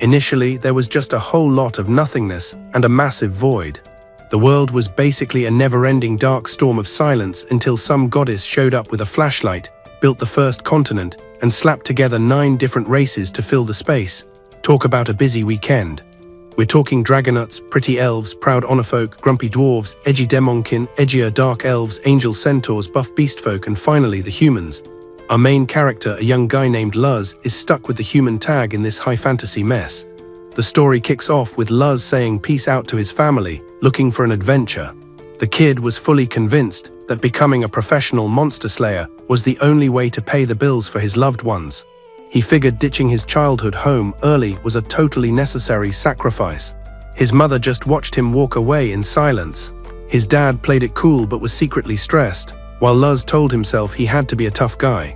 Initially, there was just a whole lot of nothingness and a massive void. The world was basically a never-ending dark storm of silence until some goddess showed up with a flashlight, built the first continent, and slapped together 9 different races to fill the space. Talk about a busy weekend. We're talking dragonuts, pretty elves, proud honorfolk, grumpy dwarves, edgy demonkin, edgier dark elves, angel centaurs, buff beastfolk, and finally the humans. Our main character, a young guy named Luz, is stuck with the human tag in this high fantasy mess. The story kicks off with Luz saying peace out to his family, looking for an adventure. The kid was fully convinced that becoming a professional monster slayer was the only way to pay the bills for his loved ones. He figured ditching his childhood home early was a totally necessary sacrifice. His mother just watched him walk away in silence. His dad played it cool but was secretly stressed, while Luz told himself he had to be a tough guy.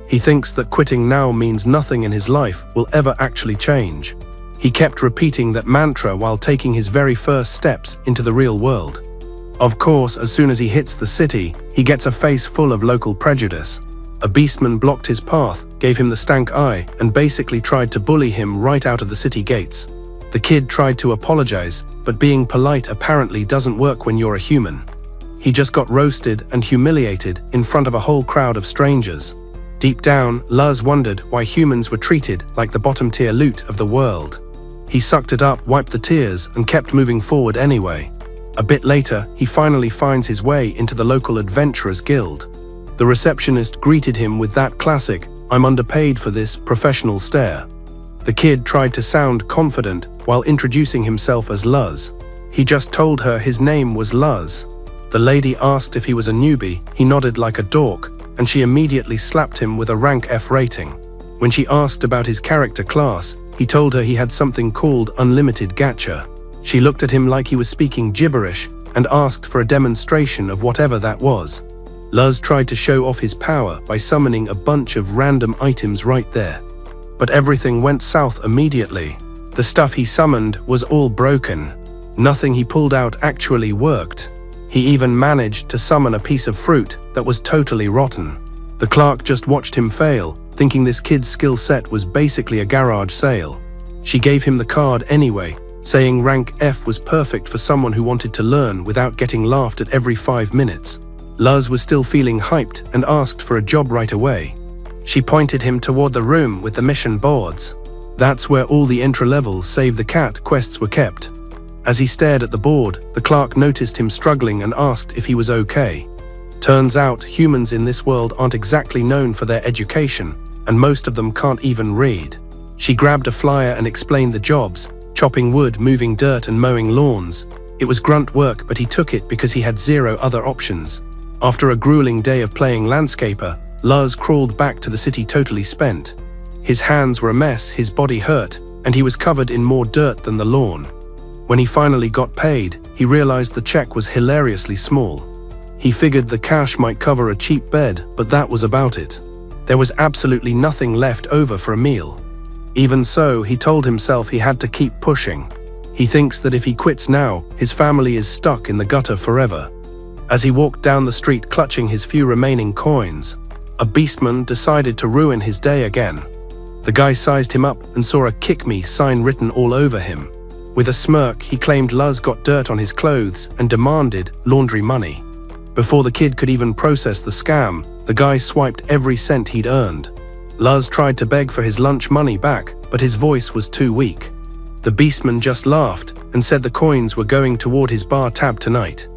He thinks that quitting now means nothing in his life will ever actually change. He kept repeating that mantra while taking his very first steps into the real world. Of course, as soon as he hits the city, he gets a face full of local prejudice. A beastman blocked his path, gave him the stank eye, and basically tried to bully him right out of the city gates. The kid tried to apologize, but being polite apparently doesn't work when you're a human. He just got roasted and humiliated in front of a whole crowd of strangers. Deep down, Luz wondered why humans were treated like the bottom-tier loot of the world. He sucked it up, wiped the tears, and kept moving forward anyway. A bit later, he finally finds his way into the local adventurers guild. The receptionist greeted him with that classic, "I'm underpaid for this," professional stare. The kid tried to sound confident while introducing himself as Luz. He just told her his name was Luz. The lady asked if he was a newbie, he nodded like a dork, and she immediately slapped him with a rank F rating. When she asked about his character class, he told her he had something called Unlimited Gacha. She looked at him like he was speaking gibberish and asked for a demonstration of whatever that was. Luz tried to show off his power by summoning a bunch of random items right there. But everything went south immediately. The stuff he summoned was all broken. Nothing he pulled out actually worked. He even managed to summon a piece of fruit that was totally rotten. The clerk just watched him fail, thinking this kid's skill set was basically a garage sale. She gave him the card anyway, saying rank F was perfect for someone who wanted to learn without getting laughed at every 5 minutes. Luz was still feeling hyped and asked for a job right away. She pointed him toward the room with the mission boards. That's where all the entry-level Save the Cat quests were kept. As he stared at the board, the clerk noticed him struggling and asked if he was okay. Turns out humans in this world aren't exactly known for their education, and most of them can't even read. She grabbed a flyer and explained the jobs: chopping wood, moving dirt, and mowing lawns. It was grunt work, but he took it because he had 0 other options. After a grueling day of playing landscaper, Luz crawled back to the city totally spent. His hands were a mess, his body hurt, and he was covered in more dirt than the lawn. When he finally got paid, he realized the check was hilariously small. He figured the cash might cover a cheap bed, but that was about it. There was absolutely nothing left over for a meal. Even so, he told himself he had to keep pushing. He thinks that if he quits now, his family is stuck in the gutter forever. As he walked down the street clutching his few remaining coins, a beastman decided to ruin his day again. The guy sized him up and saw a "kick me" sign written all over him. With a smirk, he claimed Luz got dirt on his clothes and demanded laundry money. Before the kid could even process the scam, the guy swiped every cent he'd earned. Luz tried to beg for his lunch money back, but his voice was too weak. The beastman just laughed and said the coins were going toward his bar tab tonight.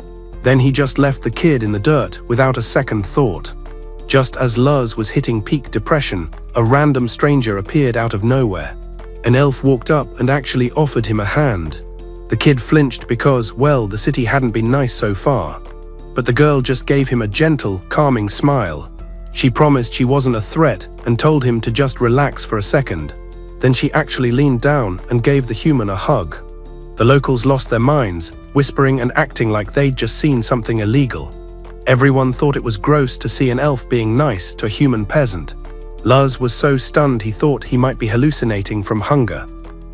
Then he just left the kid in the dirt without a second thought. Just as Luz was hitting peak depression, a random stranger appeared out of nowhere. An elf walked up and actually offered him a hand. The kid flinched because, well, the city hadn't been nice so far. But the girl just gave him a gentle, calming smile. She promised she wasn't a threat and told him to just relax for a second. Then she actually leaned down and gave the human a hug. The locals lost their minds, whispering and acting like they'd just seen something illegal. Everyone thought it was gross to see an elf being nice to a human peasant. Luz was so stunned he thought he might be hallucinating from hunger.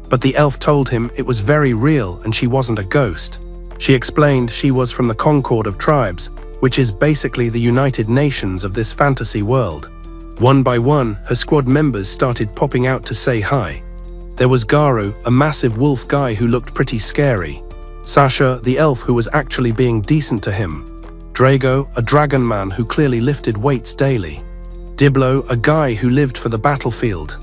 But the elf told him it was very real and she wasn't a ghost. She explained she was from the Concord of tribes, which is basically the United Nations of this fantasy world. One by one, her squad members started popping out to say hi. There was Garu, a massive wolf guy who looked pretty scary. Sasha, the elf who was actually being decent to him. Drago, a dragon man who clearly lifted weights daily. Diblo, a guy who lived for the battlefield.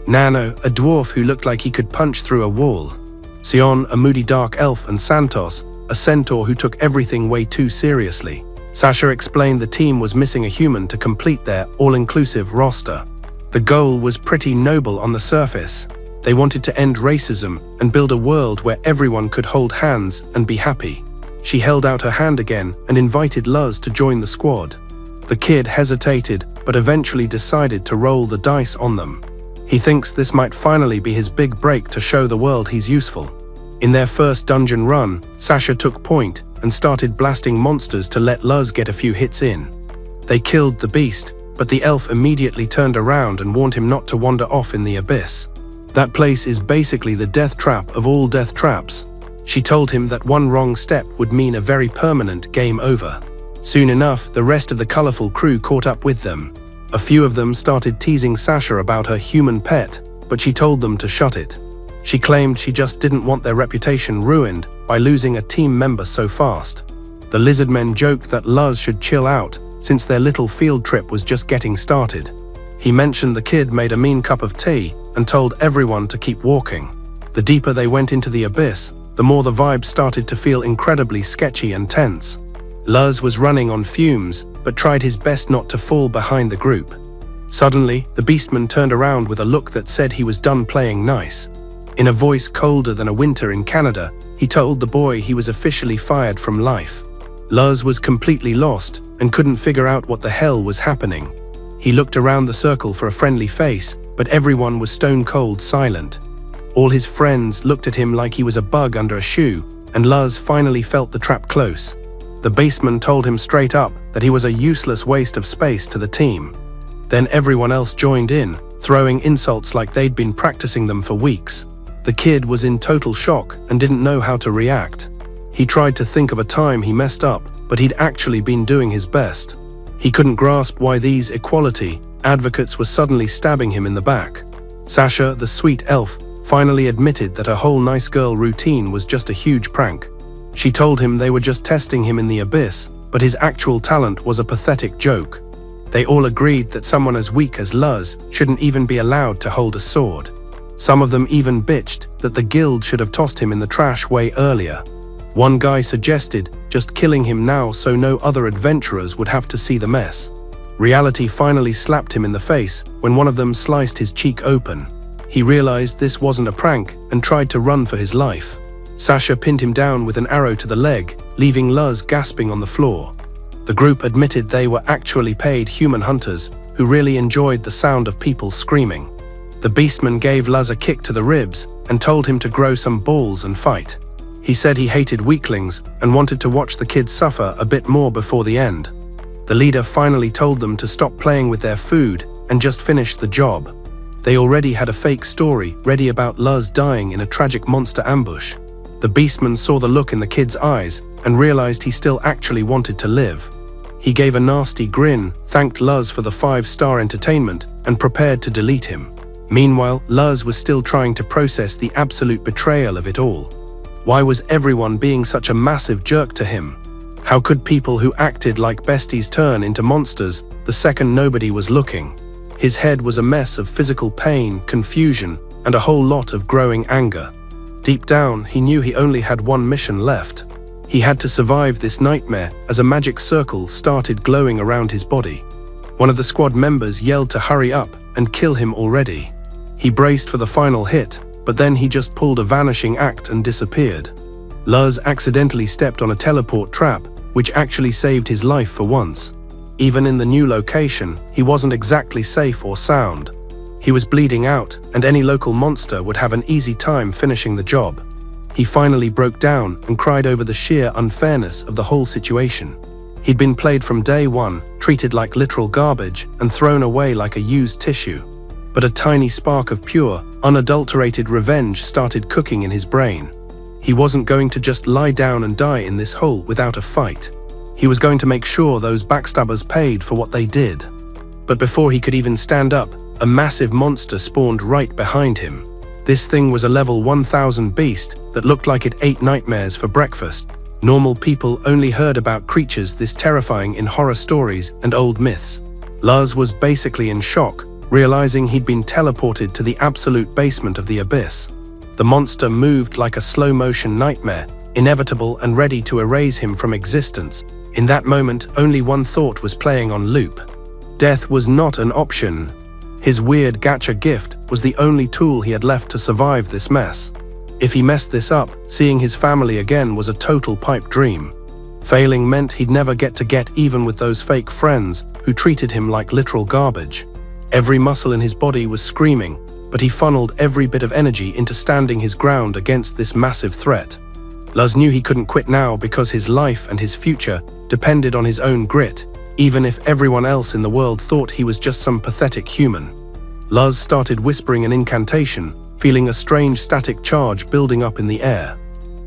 Nano, a dwarf who looked like he could punch through a wall. Sion, a moody dark elf, and Santos, a centaur who took everything way too seriously. Sasha explained the team was missing a human to complete their all-inclusive roster. The goal was pretty noble on the surface. They wanted to end racism and build a world where everyone could hold hands and be happy. She held out her hand again and invited Luz to join the squad. The kid hesitated, but eventually decided to roll the dice on them. He thinks this might finally be his big break to show the world he's useful. In their first dungeon run, Sasha took point and started blasting monsters to let Luz get a few hits in. They killed the beast, but the elf immediately turned around and warned him not to wander off in the abyss. That place is basically the death trap of all death traps. She told him that one wrong step would mean a very permanent game over. Soon enough, the rest of the colorful crew caught up with them. A few of them started teasing Sasha about her human pet, but she told them to shut it. She claimed she just didn't want their reputation ruined by losing a team member so fast. The lizard men joked that Luz should chill out since their little field trip was just getting started. He mentioned the kid made a mean cup of tea and told everyone to keep walking. The deeper they went into the abyss, the more the vibe started to feel incredibly sketchy and tense. Luz was running on fumes, but tried his best not to fall behind the group. Suddenly, the beastman turned around with a look that said he was done playing nice. In a voice colder than a winter in Canada, he told the boy he was officially fired from life. Luz was completely lost and couldn't figure out what the hell was happening. He looked around the circle for a friendly face, but everyone was stone cold silent. All his friends looked at him like he was a bug under a shoe, and Luz finally felt the trap close. The baseman told him straight up that he was a useless waste of space to the team. Then everyone else joined in, throwing insults like they'd been practicing them for weeks. The kid was in total shock and didn't know how to react. He tried to think of a time he messed up, but he'd actually been doing his best. He couldn't grasp why these equality advocates were suddenly stabbing him in the back. Sasha, the sweet elf, finally admitted that her whole nice girl routine was just a huge prank. She told him they were just testing him in the abyss, but his actual talent was a pathetic joke. They all agreed that someone as weak as Luz shouldn't even be allowed to hold a sword. Some of them even bitched that the guild should have tossed him in the trash way earlier. One guy suggested just killing him now so no other adventurers would have to see the mess. Reality finally slapped him in the face when one of them sliced his cheek open. He realized this wasn't a prank and tried to run for his life. Sasha pinned him down with an arrow to the leg, leaving Luz gasping on the floor. The group admitted they were actually paid human hunters who really enjoyed the sound of people screaming. The beastman gave Luz a kick to the ribs and told him to grow some balls and fight. He said he hated weaklings and wanted to watch the kids suffer a bit more before the end. The leader finally told them to stop playing with their food and just finish the job. They already had a fake story ready about Luz dying in a tragic monster ambush. The beastman saw the look in the kid's eyes and realized he still actually wanted to live. He gave a nasty grin, thanked Luz for the 5-star entertainment, and prepared to delete him. Meanwhile, Luz was still trying to process the absolute betrayal of it all. Why was everyone being such a massive jerk to him? How could people who acted like besties turn into monsters the second nobody was looking? His head was a mess of physical pain, confusion, and a whole lot of growing anger. Deep down, he knew he only had one mission left. He had to survive this nightmare as a magic circle started glowing around his body. One of the squad members yelled to hurry up and kill him already. He braced for the final hit, but then he just pulled a vanishing act and disappeared. Luz accidentally stepped on a teleport trap, which actually saved his life for once. Even in the new location, he wasn't exactly safe or sound. He was bleeding out, and any local monster would have an easy time finishing the job. He finally broke down and cried over the sheer unfairness of the whole situation. He'd been played from day one, treated like literal garbage, and thrown away like a used tissue. But a tiny spark of pure, unadulterated revenge started cooking in his brain. He wasn't going to just lie down and die in this hole without a fight. He was going to make sure those backstabbers paid for what they did. But before he could even stand up, a massive monster spawned right behind him. This thing was a level 1000 beast that looked like it ate nightmares for breakfast. Normal people only heard about creatures this terrifying in horror stories and old myths. Luz was basically in shock, realizing he'd been teleported to the absolute basement of the abyss. The monster moved like a slow-motion nightmare, inevitable and ready to erase him from existence. In that moment, only one thought was playing on loop. Death was not an option. His weird gacha gift was the only tool he had left to survive this mess. If he messed this up, seeing his family again was a total pipe dream. Failing meant he'd never get even with those fake friends who treated him like literal garbage. Every muscle in his body was screaming, but he funneled every bit of energy into standing his ground against this massive threat. Luz knew he couldn't quit now because his life and his future depended on his own grit, even if everyone else in the world thought he was just some pathetic human. Luz started whispering an incantation, feeling a strange static charge building up in the air.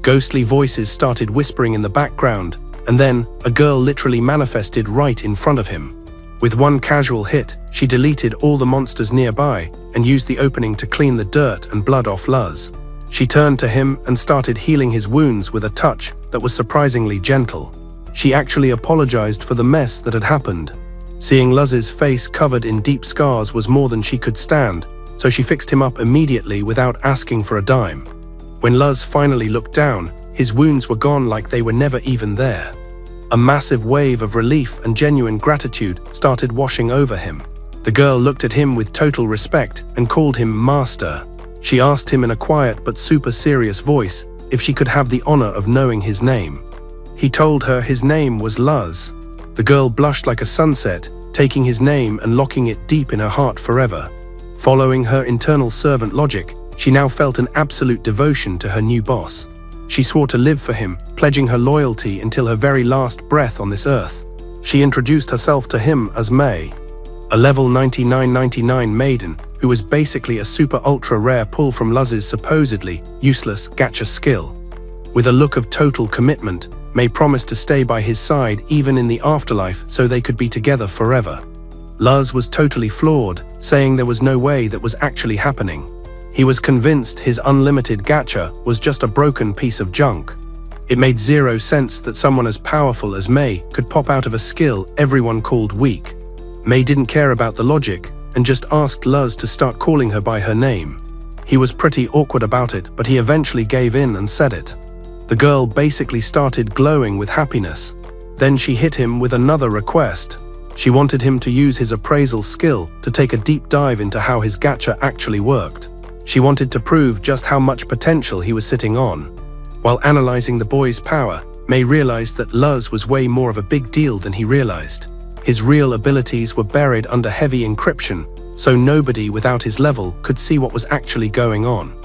Ghostly voices started whispering in the background, and then a girl literally manifested right in front of him. With one casual hit, she deleted all the monsters nearby and used the opening to clean the dirt and blood off Luz. She turned to him and started healing his wounds with a touch that was surprisingly gentle. She actually apologized for the mess that had happened. Seeing Luz's face covered in deep scars was more than she could stand, so she fixed him up immediately without asking for a dime. When Luz finally looked down, his wounds were gone like they were never even there. A massive wave of relief and genuine gratitude started washing over him. The girl looked at him with total respect and called him Master. She asked him in a quiet but super serious voice if she could have the honor of knowing his name. He told her his name was Luz. The girl blushed like a sunset, taking his name and locking it deep in her heart forever. Following her internal servant logic, she now felt an absolute devotion to her new boss. She swore to live for him, pledging her loyalty until her very last breath on this earth. She introduced herself to him as May, a level 9999 maiden who was basically a super ultra rare pull from Luz's supposedly useless gacha skill. With a look of total commitment, May promised to stay by his side even in the afterlife so they could be together forever. Luz was totally floored, saying there was no way that was actually happening. He was convinced his Unlimited Gacha was just a broken piece of junk. It made zero sense that someone as powerful as May could pop out of a skill everyone called weak. May didn't care about the logic and just asked Luz to start calling her by her name. He was pretty awkward about it, but he eventually gave in and said it. The girl basically started glowing with happiness. Then she hit him with another request. She wanted him to use his appraisal skill to take a deep dive into how his gacha actually worked. She wanted to prove just how much potential he was sitting on. While analyzing the boy's power, May realized that Luz was way more of a big deal than he realized. His real abilities were buried under heavy encryption, so nobody without his level could see what was actually going on.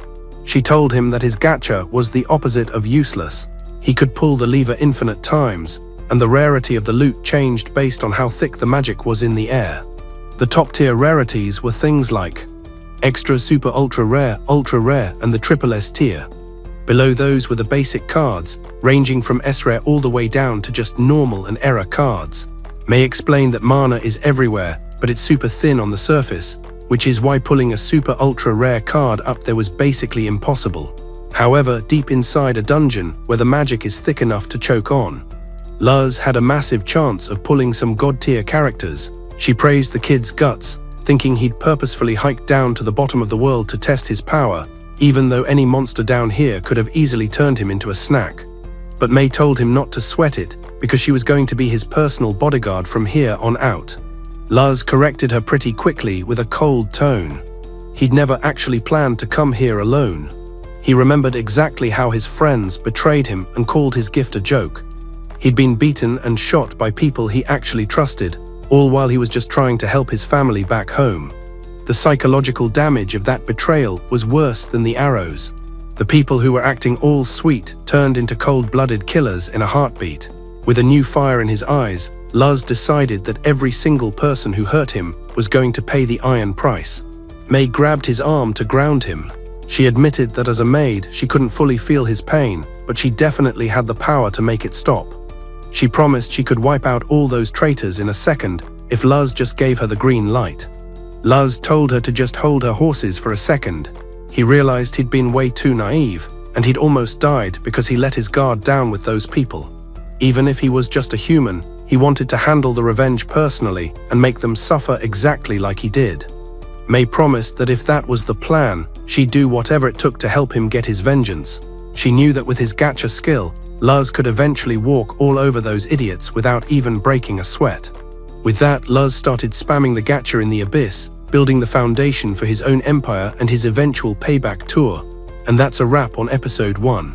She told him that his gacha was the opposite of useless. He could pull the lever infinite times, and the rarity of the loot changed based on how thick the magic was in the air. The top-tier rarities were things like extra, super, ultra rare, and the triple S tier. Below those were the basic cards, ranging from S-rare all the way down to just normal and error cards. May explained that mana is everywhere, but it's super thin on the surface, which is why pulling a super ultra rare card up there was basically impossible. However, deep inside a dungeon where the magic is thick enough to choke on, Luz had a massive chance of pulling some god-tier characters. She praised the kid's guts, thinking he'd purposefully hiked down to the bottom of the world to test his power, even though any monster down here could have easily turned him into a snack. But May told him not to sweat it, because she was going to be his personal bodyguard from here on out. Luz corrected her pretty quickly with a cold tone. He'd never actually planned to come here alone. He remembered exactly how his friends betrayed him and called his gift a joke. He'd been beaten and shot by people he actually trusted, all while he was just trying to help his family back home. The psychological damage of that betrayal was worse than the arrows. The people who were acting all sweet turned into cold-blooded killers in a heartbeat. With a new fire in his eyes, Luz decided that every single person who hurt him was going to pay the iron price. May grabbed his arm to ground him. She admitted that as a maid, she couldn't fully feel his pain, but she definitely had the power to make it stop. She promised she could wipe out all those traitors in a second if Luz just gave her the green light. Luz told her to just hold her horses for a second. He realized he'd been way too naive, and he'd almost died because he let his guard down with those people. Even if he was just a human, he wanted to handle the revenge personally and make them suffer exactly like he did. May promised that if that was the plan, she'd do whatever it took to help him get his vengeance. She knew that with his gacha skill, Luz could eventually walk all over those idiots without even breaking a sweat. With that, Luz started spamming the gacha in the abyss, building the foundation for his own empire and his eventual payback tour. And that's a wrap on episode 1.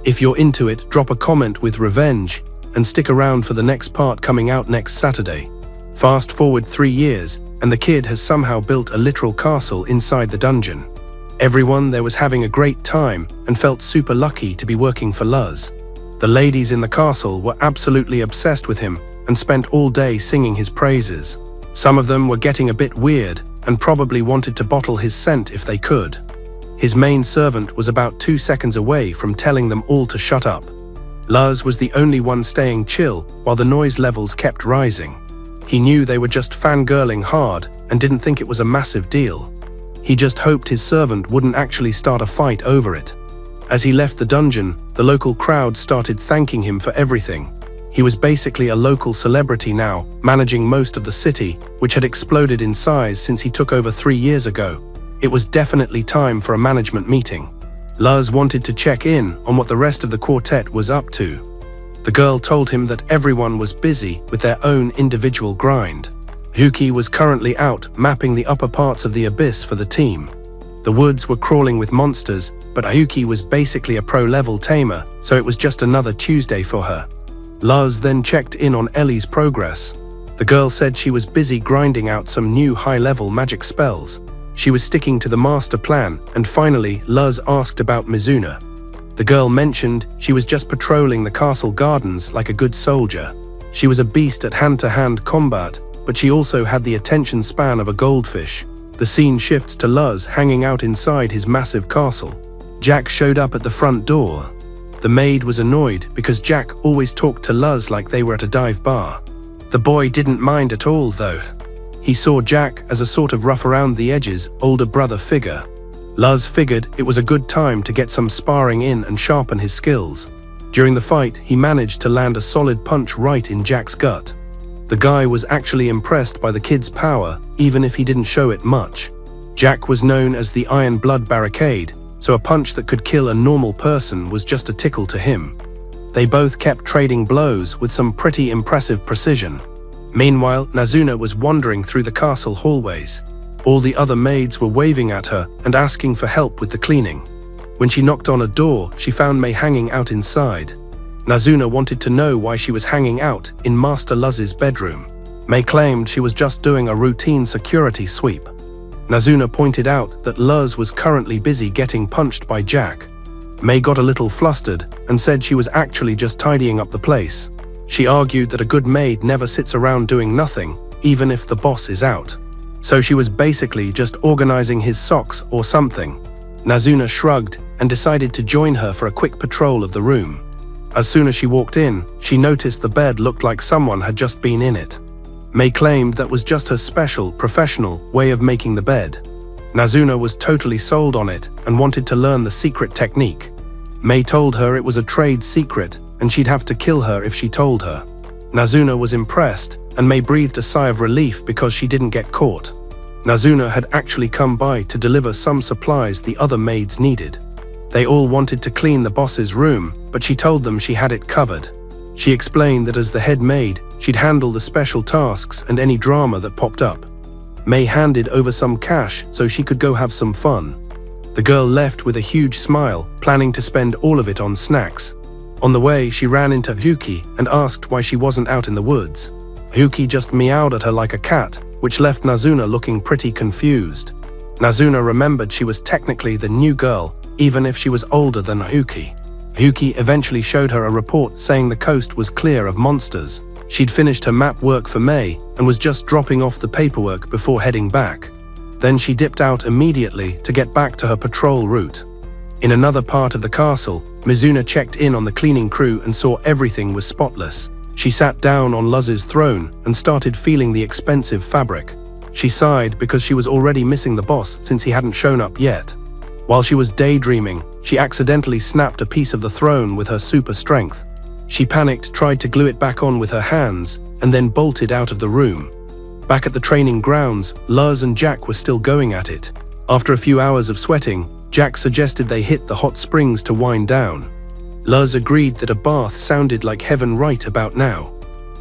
If you're into it, drop a comment with revenge, and stick around for the next part coming out next Saturday. Fast forward 3 years, and the kid has somehow built a literal castle inside the dungeon. Everyone there was having a great time and felt super lucky to be working for Luz. The ladies in the castle were absolutely obsessed with him and spent all day singing his praises. Some of them were getting a bit weird and probably wanted to bottle his scent if they could. His main servant was about 2 seconds away from telling them all to shut up. Luz was the only one staying chill while the noise levels kept rising. He knew they were just fangirling hard and didn't think it was a massive deal. He just hoped his servant wouldn't actually start a fight over it. As he left the dungeon, the local crowd started thanking him for everything. He was basically a local celebrity now, managing most of the city, which had exploded in size since he took over 3 years ago. It was definitely time for a management meeting. Luz wanted to check in on what the rest of the quartet was up to. The girl told him that everyone was busy with their own individual grind. Huki was currently out mapping the upper parts of the abyss for the team. The woods were crawling with monsters, but Huki was basically a pro-level tamer, so it was just another Tuesday for her. Luz then checked in on Ellie's progress. The girl said she was busy grinding out some new high-level magic spells. She was sticking to the master plan, and finally Luz asked about Mizuna. The girl mentioned she was just patrolling the castle gardens like a good soldier. She was a beast at hand-to-hand combat, but she also had the attention span of a goldfish. The scene shifts to Luz hanging out inside his massive castle. Jack showed up at the front door. The maid was annoyed because Jack always talked to Luz like they were at a dive bar. The boy didn't mind at all, though. He saw Jack as a sort of rough-around-the-edges older brother figure. Luz figured it was a good time to get some sparring in and sharpen his skills. During the fight, he managed to land a solid punch right in Jack's gut. The guy was actually impressed by the kid's power, even if he didn't show it much. Jack was known as the Iron Blood Barricade, so a punch that could kill a normal person was just a tickle to him. They both kept trading blows with some pretty impressive precision. Meanwhile, Nazuna was wandering through the castle hallways. All the other maids were waving at her and asking for help with the cleaning. When she knocked on a door, she found May hanging out inside. Nazuna wanted to know why she was hanging out in Master Luz's bedroom. May claimed she was just doing a routine security sweep. Nazuna pointed out that Luz was currently busy getting punched by Jack. May got a little flustered and said she was actually just tidying up the place. She argued that a good maid never sits around doing nothing, even if the boss is out. So she was basically just organizing his socks or something. Nazuna shrugged and decided to join her for a quick patrol of the room. As soon as she walked in, she noticed the bed looked like someone had just been in it. May claimed that was just her special, professional way of making the bed. Nazuna was totally sold on it and wanted to learn the secret technique. May told her it was a trade secret and she'd have to kill her if she told her. Nazuna was impressed, and May breathed a sigh of relief because she didn't get caught. Nazuna had actually come by to deliver some supplies the other maids needed. They all wanted to clean the boss's room, but she told them she had it covered. She explained that as the head maid, she'd handle the special tasks and any drama that popped up. May handed over some cash so she could go have some fun. The girl left with a huge smile, planning to spend all of it on snacks. On the way, she ran into Huki and asked why she wasn't out in the woods. Huki just meowed at her like a cat, which left Nazuna looking pretty confused. Nazuna remembered she was technically the new girl, even if she was older than Huki. Huki eventually showed her a report saying the coast was clear of monsters. She'd finished her map work for May and was just dropping off the paperwork before heading back. Then she dipped out immediately to get back to her patrol route. In another part of the castle, Mizuna checked in on the cleaning crew and saw everything was spotless. She sat down on Luz's throne and started feeling the expensive fabric. She sighed because she was already missing the boss since he hadn't shown up yet. While she was daydreaming, she accidentally snapped a piece of the throne with her super strength. She panicked, tried to glue it back on with her hands, and then bolted out of the room. Back at the training grounds, Luz and Jack were still going at it. After a few hours of sweating, Jack suggested they hit the hot springs to wind down. Luz agreed that a bath sounded like heaven right about now.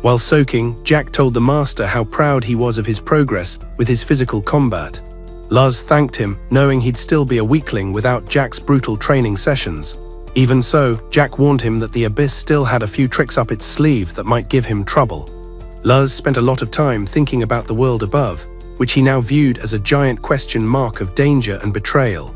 While soaking, Jack told the master how proud he was of his progress with his physical combat. Luz thanked him, knowing he'd still be a weakling without Jack's brutal training sessions. Even so, Jack warned him that the Abyss still had a few tricks up its sleeve that might give him trouble. Luz spent a lot of time thinking about the world above, which he now viewed as a giant question mark of danger and betrayal.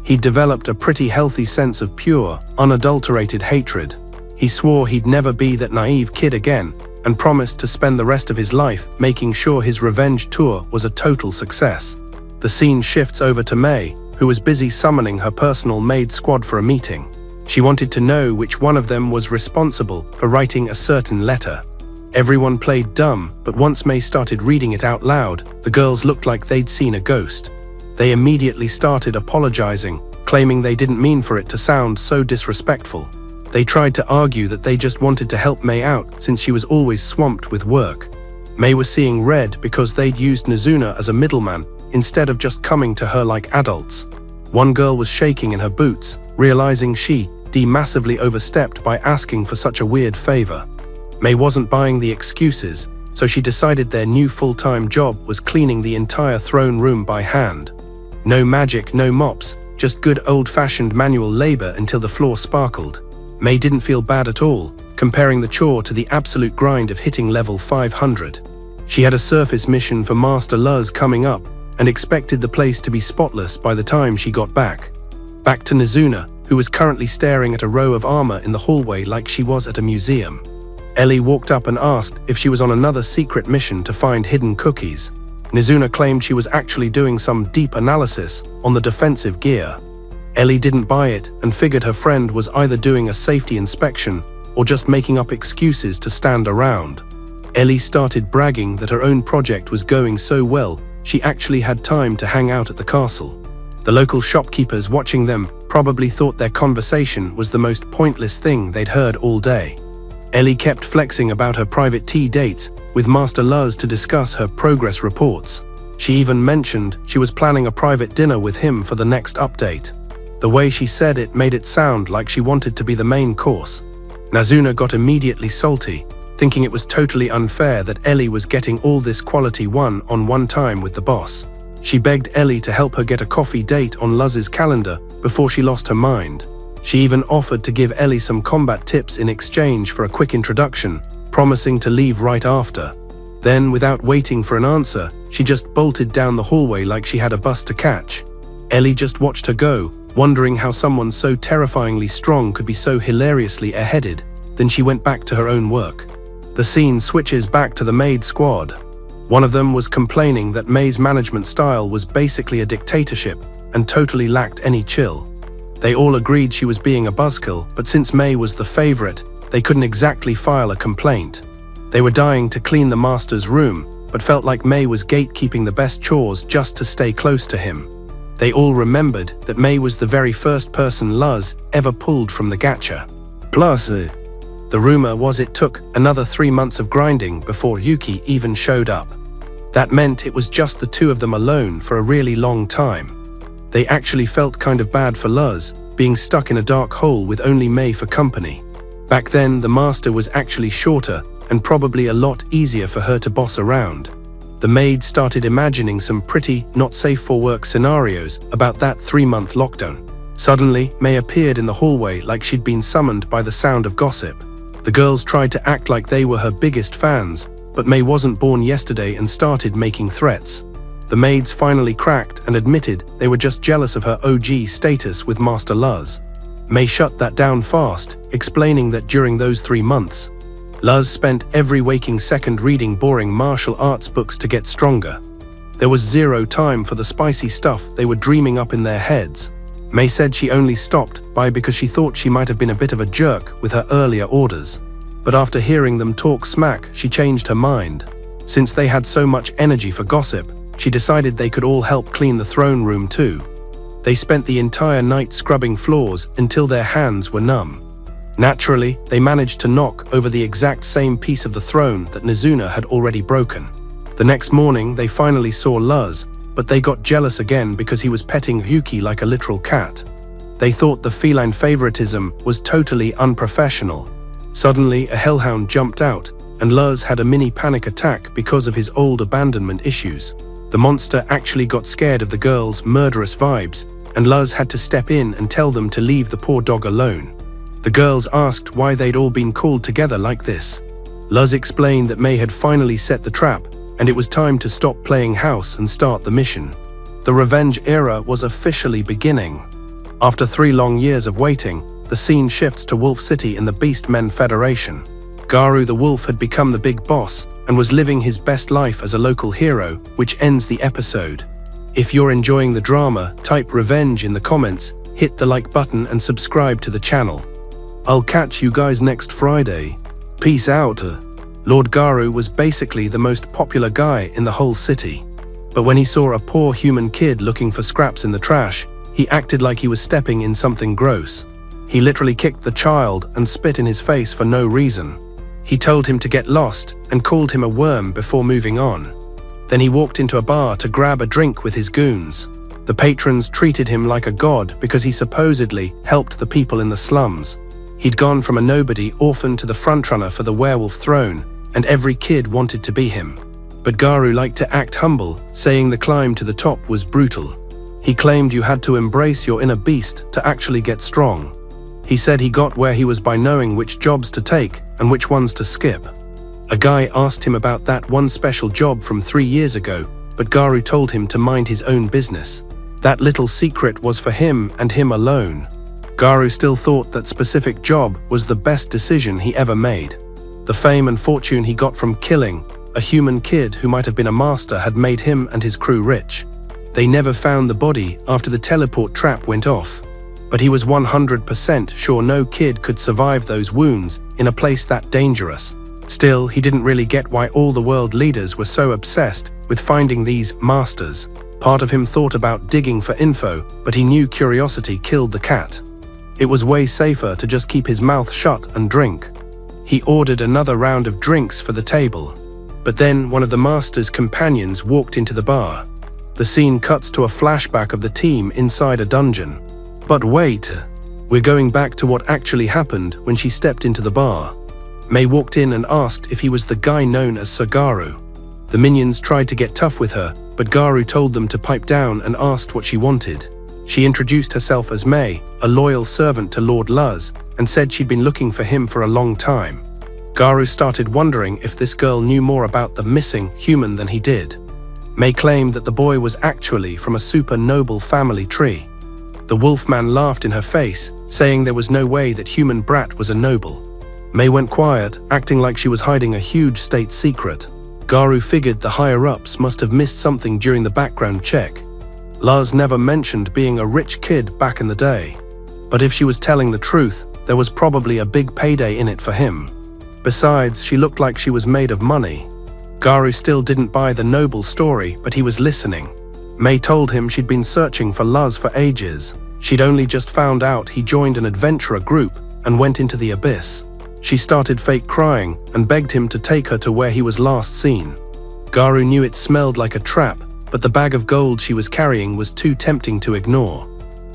He'd developed a pretty healthy sense of pure, unadulterated hatred. He swore he'd never be that naive kid again, and promised to spend the rest of his life making sure his revenge tour was a total success. The scene shifts over to May, who was busy summoning her personal Maid squad for a meeting. She wanted to know which one of them was responsible for writing a certain letter. Everyone played dumb, but once May started reading it out loud, the girls looked like they'd seen a ghost. They immediately started apologizing, claiming they didn't mean for it to sound so disrespectful. They tried to argue that they just wanted to help May out since she was always swamped with work. May was seeing red because they'd used Nizuna as a middleman instead of just coming to her like adults. One girl was shaking in her boots, realizing she'd massively overstepped by asking for such a weird favor. May wasn't buying the excuses, so she decided their new full-time job was cleaning the entire throne room by hand. No magic, no mops, just good old-fashioned manual labor until the floor sparkled. May didn't feel bad at all, comparing the chore to the absolute grind of hitting level 500. She had a surface mission for Master Luz coming up, and expected the place to be spotless by the time she got back. Back to Nizuna, who was currently staring at a row of armor in the hallway like she was at a museum. Ellie walked up and asked if she was on another secret mission to find hidden cookies. Nizuna claimed she was actually doing some deep analysis on the defensive gear. Ellie didn't buy it and figured her friend was either doing a safety inspection or just making up excuses to stand around. Ellie started bragging that her own project was going so well she actually had time to hang out at the castle. The local shopkeepers watching them probably thought their conversation was the most pointless thing they'd heard all day. Ellie kept flexing about her private tea dates with Master Luz to discuss her progress reports. She even mentioned she was planning a private dinner with him for the next update. The way she said it made it sound like she wanted to be the main course. Nizuna got immediately salty, thinking it was totally unfair that Ellie was getting all this quality one-on-one time with the boss. She begged Ellie to help her get a coffee date on Luz's calendar before she lost her mind. She even offered to give Ellie some combat tips in exchange for a quick introduction, promising to leave right after. Then, without waiting for an answer, she just bolted down the hallway like she had a bus to catch. Ellie just watched her go, wondering how someone so terrifyingly strong could be so hilariously aheaded. Then she went back to her own work. The scene switches back to the Maid squad. One of them was complaining that May's management style was basically a dictatorship and totally lacked any chill. They all agreed she was being a buzzkill, but since May was the favorite, they couldn't exactly file a complaint. They were dying to clean the master's room, but felt like May was gatekeeping the best chores just to stay close to him. They all remembered that May was the very first person Luz ever pulled from the gacha. Plus, the rumor was it took another 3 months of grinding before Yuki even showed up. That meant it was just the two of them alone for a really long time. They actually felt kind of bad for Luz, being stuck in a dark hole with only May for company. Back then, the master was actually shorter and probably a lot easier for her to boss around. The Maid started imagining some pretty not safe for work scenarios about that 3-month lockdown. Suddenly, May appeared in the hallway like she'd been summoned by the sound of gossip. The girls tried to act like they were her biggest fans, but May wasn't born yesterday and started making threats. The Maids finally cracked and admitted they were just jealous of her OG status with Master Luz. May shut that down fast, explaining that during those 3 months, Luz spent every waking second reading boring martial arts books to get stronger. There was zero time for the spicy stuff they were dreaming up in their heads. May said she only stopped by because she thought she might have been a bit of a jerk with her earlier orders. But after hearing them talk smack, she changed her mind. Since they had so much energy for gossip, she decided they could all help clean the throne room too. They spent the entire night scrubbing floors until their hands were numb. Naturally, they managed to knock over the exact same piece of the throne that Nizuna had already broken. The next morning, they finally saw Luz, but they got jealous again because he was petting Yuki like a literal cat. They thought the feline favoritism was totally unprofessional. Suddenly, a hellhound jumped out, and Luz had a mini panic attack because of his old abandonment issues. The monster actually got scared of the girls' murderous vibes, and Luz had to step in and tell them to leave the poor dog alone. The girls asked why they'd all been called together like this. Luz explained that May had finally set the trap, and it was time to stop playing house and start the mission. The revenge era was officially beginning. After 3 long years of waiting, the scene shifts to Wolf City in the Beastmen Federation. Garu the Wolf had become the big boss and was living his best life as a local hero, which ends the episode. If you're enjoying the drama, type revenge in the comments, hit the like button and subscribe to the channel. I'll catch you guys next Friday. Peace out. Lord Garu was basically the most popular guy in the whole city. But when he saw a poor human kid looking for scraps in the trash, he acted like he was stepping in something gross. He literally kicked the child and spit in his face for no reason. He told him to get lost and called him a worm before moving on. Then he walked into a bar to grab a drink with his goons. The patrons treated him like a god because he supposedly helped the people in the slums. He'd gone from a nobody orphan to the frontrunner for the werewolf throne, and every kid wanted to be him. But Garu liked to act humble, saying the climb to the top was brutal. He claimed you had to embrace your inner beast to actually get strong. He said he got where he was by knowing which jobs to take and which ones to skip. A guy asked him about that one special job from 3 years ago, but Garu told him to mind his own business. That little secret was for him and him alone. Garu still thought that specific job was the best decision he ever made. The fame and fortune he got from killing a human kid who might have been a master had made him and his crew rich. They never found the body after the teleport trap went off, but he was 100% sure no kid could survive those wounds in a place that dangerous. Still, he didn't really get why all the world leaders were so obsessed with finding these masters. Part of him thought about digging for info, but he knew curiosity killed the cat. It was way safer to just keep his mouth shut and drink. He ordered another round of drinks for the table. But then one of the master's companions walked into the bar. The scene cuts to a flashback of the team inside a dungeon. But wait, we're going back to what actually happened when she stepped into the bar. May walked in and asked if he was the guy known as Sir Garu. The minions tried to get tough with her, but Garu told them to pipe down and asked what she wanted. She introduced herself as May, a loyal servant to Lord Luz, and said she'd been looking for him for a long time. Garu started wondering if this girl knew more about the missing human than he did. May claimed that the boy was actually from a super noble family tree. The wolfman laughed in her face, saying there was no way that human brat was a noble. May went quiet, acting like she was hiding a huge state secret. Garu figured the higher-ups must have missed something during the background check. Luz never mentioned being a rich kid back in the day. But if she was telling the truth, there was probably a big payday in it for him. Besides, she looked like she was made of money. Garu still didn't buy the noble story, but he was listening. May told him she'd been searching for Luz for ages. She'd only just found out he joined an adventurer group and went into the abyss. She started fake crying and begged him to take her to where he was last seen. Garu knew it smelled like a trap, but the bag of gold she was carrying was too tempting to ignore.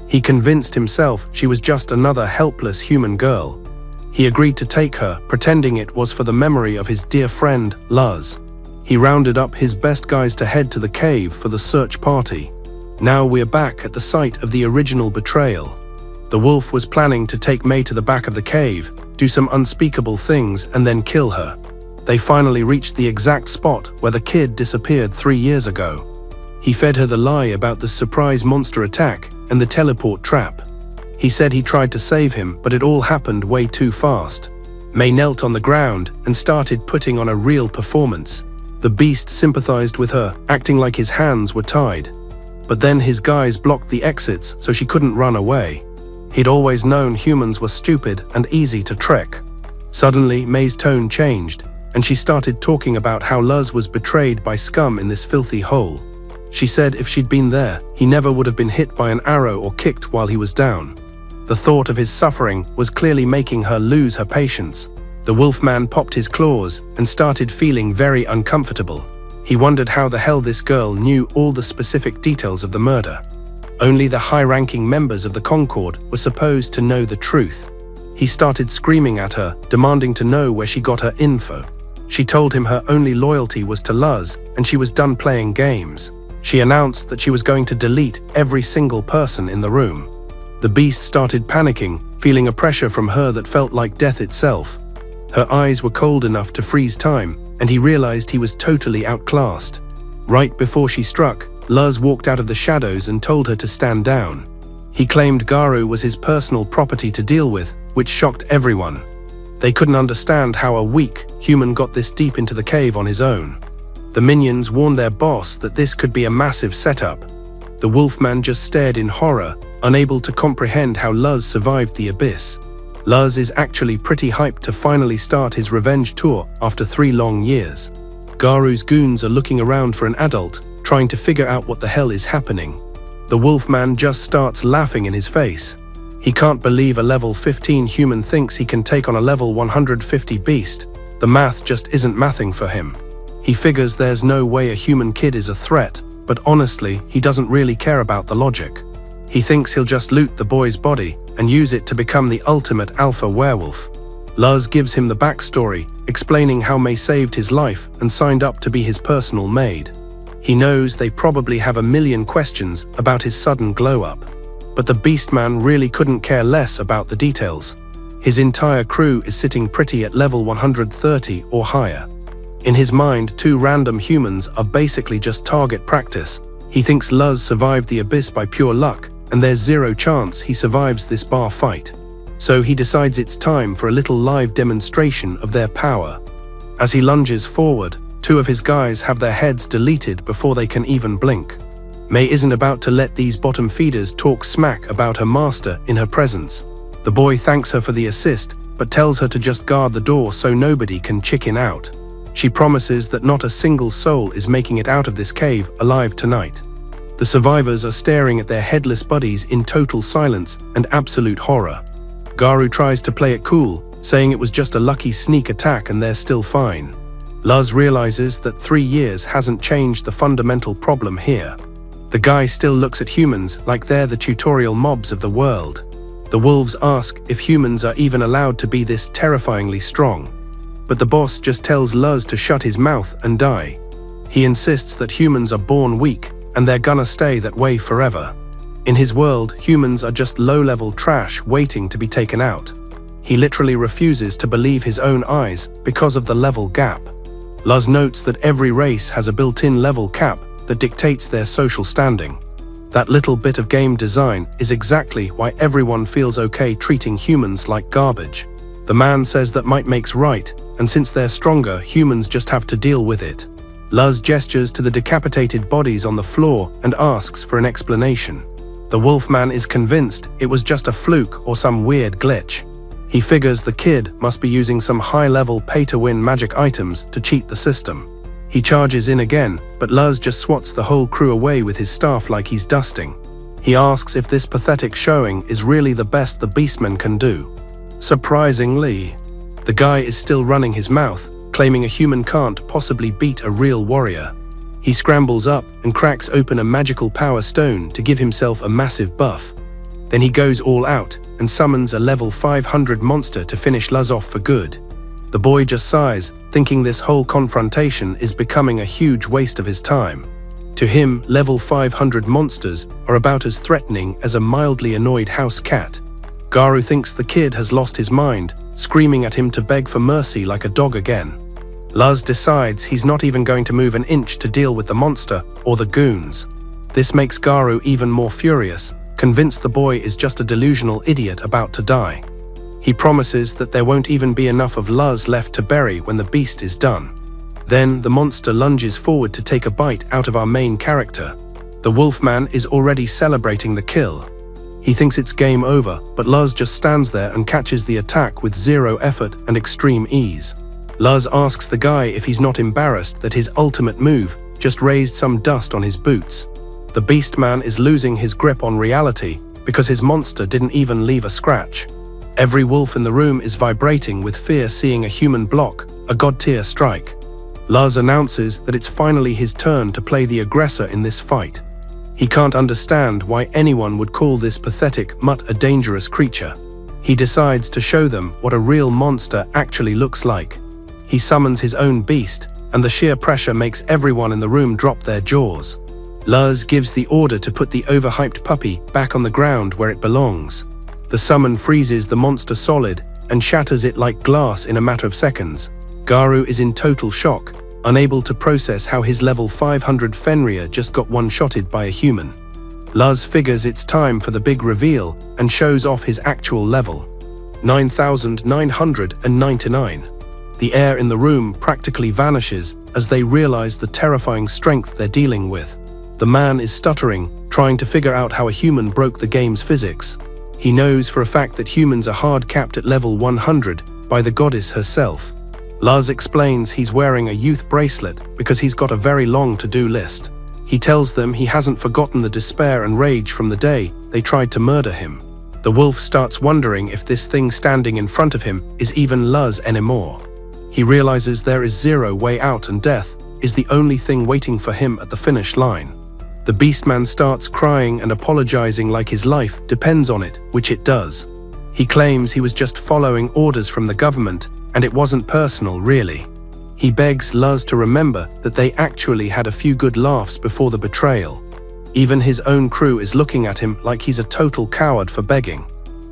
He convinced himself she was just another helpless human girl. He agreed to take her, pretending it was for the memory of his dear friend, Luz. He rounded up his best guys to head to the cave for the search party. Now we're back at the site of the original betrayal. The wolf was planning to take May to the back of the cave, do some unspeakable things, and then kill her. They finally reached the exact spot where the kid disappeared 3 years ago. He fed her the lie about the surprise monster attack and the teleport trap. He said he tried to save him, but it all happened way too fast. May knelt on the ground and started putting on a real performance. The beast sympathized with her, acting like his hands were tied. But then his guys blocked the exits so she couldn't run away. He'd always known humans were stupid and easy to trick. Suddenly, May's tone changed, and she started talking about how Luz was betrayed by scum in this filthy hole. She said if she'd been there, he never would have been hit by an arrow or kicked while he was down. The thought of his suffering was clearly making her lose her patience. The wolfman popped his claws and started feeling very uncomfortable. He wondered how the hell this girl knew all the specific details of the murder. Only the high-ranking members of the Concord were supposed to know the truth. He started screaming at her, demanding to know where she got her info. She told him her only loyalty was to Luz, and she was done playing games. She announced that she was going to delete every single person in the room. The beast started panicking, feeling a pressure from her that felt like death itself. Her eyes were cold enough to freeze time, and he realized he was totally outclassed. Right before she struck, Luz walked out of the shadows and told her to stand down. He claimed Garu was his personal property to deal with, which shocked everyone. They couldn't understand how a weak human got this deep into the cave on his own. The minions warned their boss that this could be a massive setup. The wolfman just stared in horror, unable to comprehend how Luz survived the abyss. Luz is actually pretty hyped to finally start his revenge tour after 3 long years. Garu's goons are looking around for an adult, trying to figure out what the hell is happening. The wolfman just starts laughing in his face. He can't believe a level 15 human thinks he can take on a level 150 beast. The math just isn't mathing for him. He figures there's no way a human kid is a threat, but honestly, he doesn't really care about the logic. He thinks he'll just loot the boy's body and use it to become the ultimate alpha werewolf. Luz gives him the backstory, explaining how May saved his life and signed up to be his personal maid. He knows they probably have a million questions about his sudden glow-up. But the Beastman really couldn't care less about the details. His entire crew is sitting pretty at level 130 or higher. In his mind, 2 random humans are basically just target practice. He thinks Luz survived the abyss by pure luck, and there's 0 chance he survives this bar fight. So he decides it's time for a little live demonstration of their power. As he lunges forward, 2 of his guys have their heads deleted before they can even blink. May isn't about to let these bottom feeders talk smack about her master in her presence. The boy thanks her for the assist, but tells her to just guard the door so nobody can chicken out. She promises that not a single soul is making it out of this cave alive tonight. The survivors are staring at their headless buddies in total silence and absolute horror. Garu tries to play it cool, saying it was just a lucky sneak attack and they're still fine. Luz realizes that 3 years hasn't changed the fundamental problem here. The guy still looks at humans like they're the tutorial mobs of the world. The wolves ask if humans are even allowed to be this terrifyingly strong. But the boss just tells Luz to shut his mouth and die. He insists that humans are born weak and they're gonna stay that way forever. In his world, humans are just low-level trash waiting to be taken out. He literally refuses to believe his own eyes because of the level gap. Luz notes that every race has a built-in level cap that dictates their social standing. That little bit of game design is exactly why everyone feels okay treating humans like garbage. The man says that might makes right, and since they're stronger, humans just have to deal with it. Luz gestures to the decapitated bodies on the floor and asks for an explanation. The wolfman is convinced it was just a fluke or some weird glitch. He figures the kid must be using some high-level pay-to-win magic items to cheat the system. He charges in again, but Luz just swats the whole crew away with his staff like he's dusting. He asks if this pathetic showing is really the best the Beastmen can do. Surprisingly, the guy is still running his mouth, claiming a human can't possibly beat a real warrior. He scrambles up and cracks open a magical power stone to give himself a massive buff. Then he goes all out and summons a level 500 monster to finish Luz off for good. The boy just sighs, thinking this whole confrontation is becoming a huge waste of his time. To him, level 500 monsters are about as threatening as a mildly annoyed house cat. Garu thinks the kid has lost his mind, screaming at him to beg for mercy like a dog again. Luz decides he's not even going to move an inch to deal with the monster or the goons. This makes Garu even more furious, convinced the boy is just a delusional idiot about to die. He promises that there won't even be enough of Luz left to bury when the beast is done. Then the monster lunges forward to take a bite out of our main character. The wolfman is already celebrating the kill. He thinks it's game over, but Luz just stands there and catches the attack with 0 effort and extreme ease. Luz asks the guy if he's not embarrassed that his ultimate move just raised some dust on his boots. The Beastman is losing his grip on reality because his monster didn't even leave a scratch. Every wolf in the room is vibrating with fear seeing a human block a god-tier strike. Luz announces that it's finally his turn to play the aggressor in this fight. He can't understand why anyone would call this pathetic mutt a dangerous creature. He decides to show them what a real monster actually looks like. He summons his own beast, and the sheer pressure makes everyone in the room drop their jaws. Luz gives the order to put the overhyped puppy back on the ground where it belongs. The summon freezes the monster solid and shatters it like glass in a matter of seconds. Garu is in total shock, unable to process how his level 500 Fenrir just got one-shotted by a human. Luz figures it's time for the big reveal and shows off his actual level. 9,999. The air in the room practically vanishes as they realize the terrifying strength they're dealing with. The man is stuttering, trying to figure out how a human broke the game's physics. He knows for a fact that humans are hard-capped at level 100 by the goddess herself. Luz explains he's wearing a youth bracelet because he's got a very long to-do list. He tells them he hasn't forgotten the despair and rage from the day they tried to murder him. The wolf starts wondering if this thing standing in front of him is even Luz anymore. He realizes there is zero way out and death is the only thing waiting for him at the finish line. The Beastman starts crying and apologizing like his life depends on it, which it does. He claims he was just following orders from the government and it wasn't personal really. He begs Luz to remember that they actually had a few good laughs before the betrayal. Even his own crew is looking at him like he's a total coward for begging.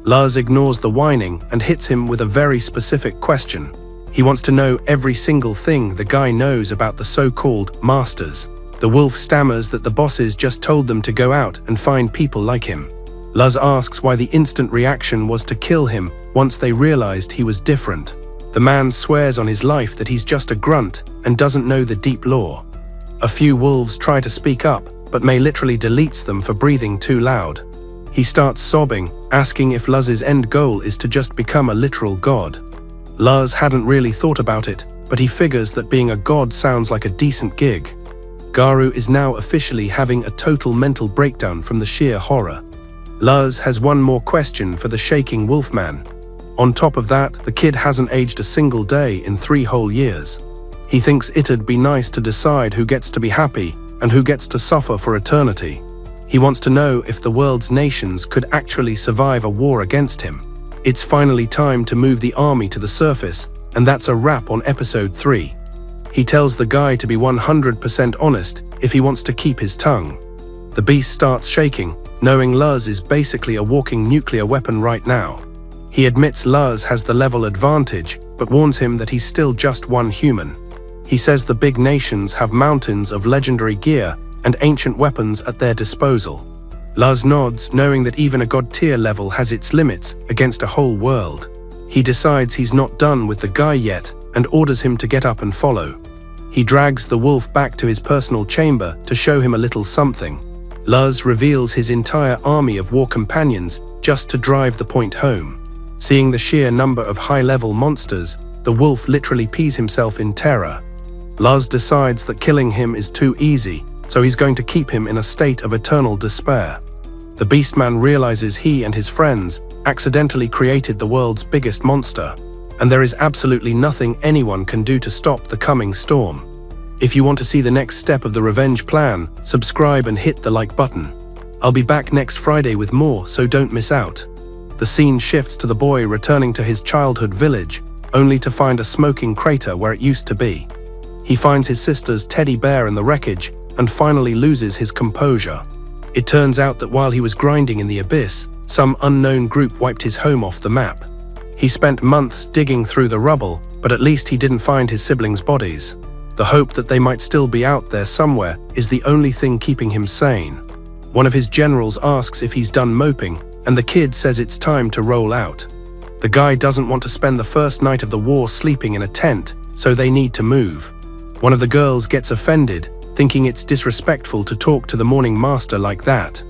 Luz ignores the whining and hits him with a very specific question. He wants to know every single thing the guy knows about the so-called masters. The wolf stammers that the bosses just told them to go out and find people like him. Luz asks why the instant reaction was to kill him once they realized he was different. The man swears on his life that he's just a grunt and doesn't know the deep lore. A few wolves try to speak up, but May literally deletes them for breathing too loud. He starts sobbing, asking if Luz's end goal is to just become a literal god. Luz hadn't really thought about it, but he figures that being a god sounds like a decent gig. Garu is now officially having a total mental breakdown from the sheer horror. Luz has one more question for the shaking wolfman. On top of that, the kid hasn't aged a single day in 3 whole years. He thinks it'd be nice to decide who gets to be happy and who gets to suffer for eternity. He wants to know if the world's nations could actually survive a war against him. It's finally time to move the army to the surface, and that's a wrap on episode 3. He tells the guy to be 100% honest if he wants to keep his tongue. The beast starts shaking, knowing Luz is basically a walking nuclear weapon right now. He admits Luz has the level advantage, but warns him that he's still just one human. He says the big nations have mountains of legendary gear and ancient weapons at their disposal. Luz nods, knowing that even a god-tier level has its limits against a whole world. He decides he's not done with the guy yet and orders him to get up and follow. He drags the wolf back to his personal chamber to show him a little something. Luz reveals his entire army of war companions just to drive the point home. Seeing the sheer number of high-level monsters, the wolf literally pees himself in terror. Luz decides that killing him is too easy, so he's going to keep him in a state of eternal despair. The Beastman realizes he and his friends accidentally created the world's biggest monster, and there is absolutely nothing anyone can do to stop the coming storm. If you want to see the next step of the revenge plan, subscribe and hit the like button. I'll be back next Friday with more, so don't miss out. The scene shifts to the boy returning to his childhood village, only to find a smoking crater where it used to be. He finds his sister's teddy bear in the wreckage and finally loses his composure. It turns out that while he was grinding in the abyss, some unknown group wiped his home off the map. He spent months digging through the rubble, but at least he didn't find his siblings' bodies. The hope that they might still be out there somewhere is the only thing keeping him sane. One of his generals asks if he's done moping, and the kid says it's time to roll out. The guy doesn't want to spend the first night of the war sleeping in a tent, so they need to move. One of the girls gets offended, thinking it's disrespectful to talk to the morning master like that.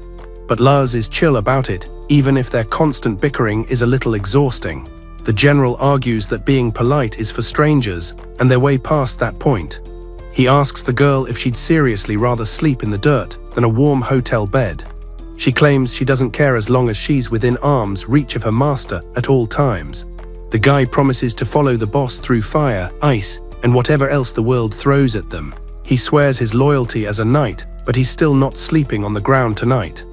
But Luz is chill about it, even if their constant bickering is a little exhausting. The general argues that being polite is for strangers, and they're way past that point. He asks the girl if she'd seriously rather sleep in the dirt than a warm hotel bed. She claims she doesn't care as long as she's within arm's reach of her master at all times. The guy promises to follow the boss through fire, ice, and whatever else the world throws at them. He swears his loyalty as a knight, but he's still not sleeping on the ground tonight.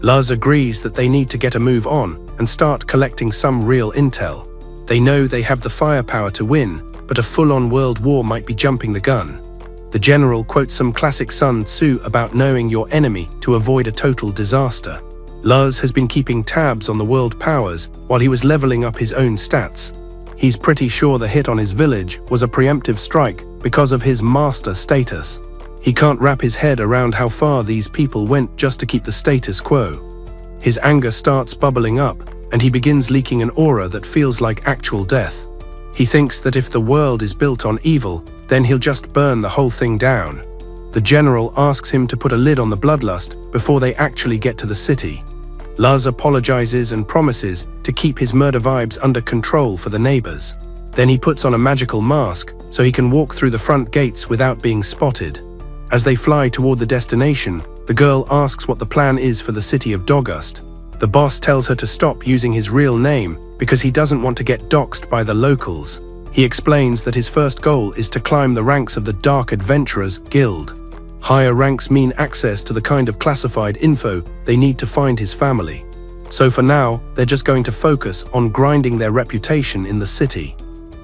Luz agrees that they need to get a move on and start collecting some real intel. They know they have the firepower to win, but a full-on world war might be jumping the gun. The general quotes some classic Sun Tzu about knowing your enemy to avoid a total disaster. Luz has been keeping tabs on the world powers while he was leveling up his own stats. He's pretty sure the hit on his village was a preemptive strike because of his master status. He can't wrap his head around how far these people went just to keep the status quo. His anger starts bubbling up, and he begins leaking an aura that feels like actual death. He thinks that if the world is built on evil, then he'll just burn the whole thing down. The general asks him to put a lid on the bloodlust before they actually get to the city. Luz apologizes and promises to keep his murder vibes under control for the neighbors. Then he puts on a magical mask so he can walk through the front gates without being spotted. As they fly toward the destination, the girl asks what the plan is for the city of Dogust. The boss tells her to stop using his real name because he doesn't want to get doxed by the locals. He explains that his first goal is to climb the ranks of the Dark Adventurers Guild. Higher ranks mean access to the kind of classified info they need to find his family. So for now, they're just going to focus on grinding their reputation in the city.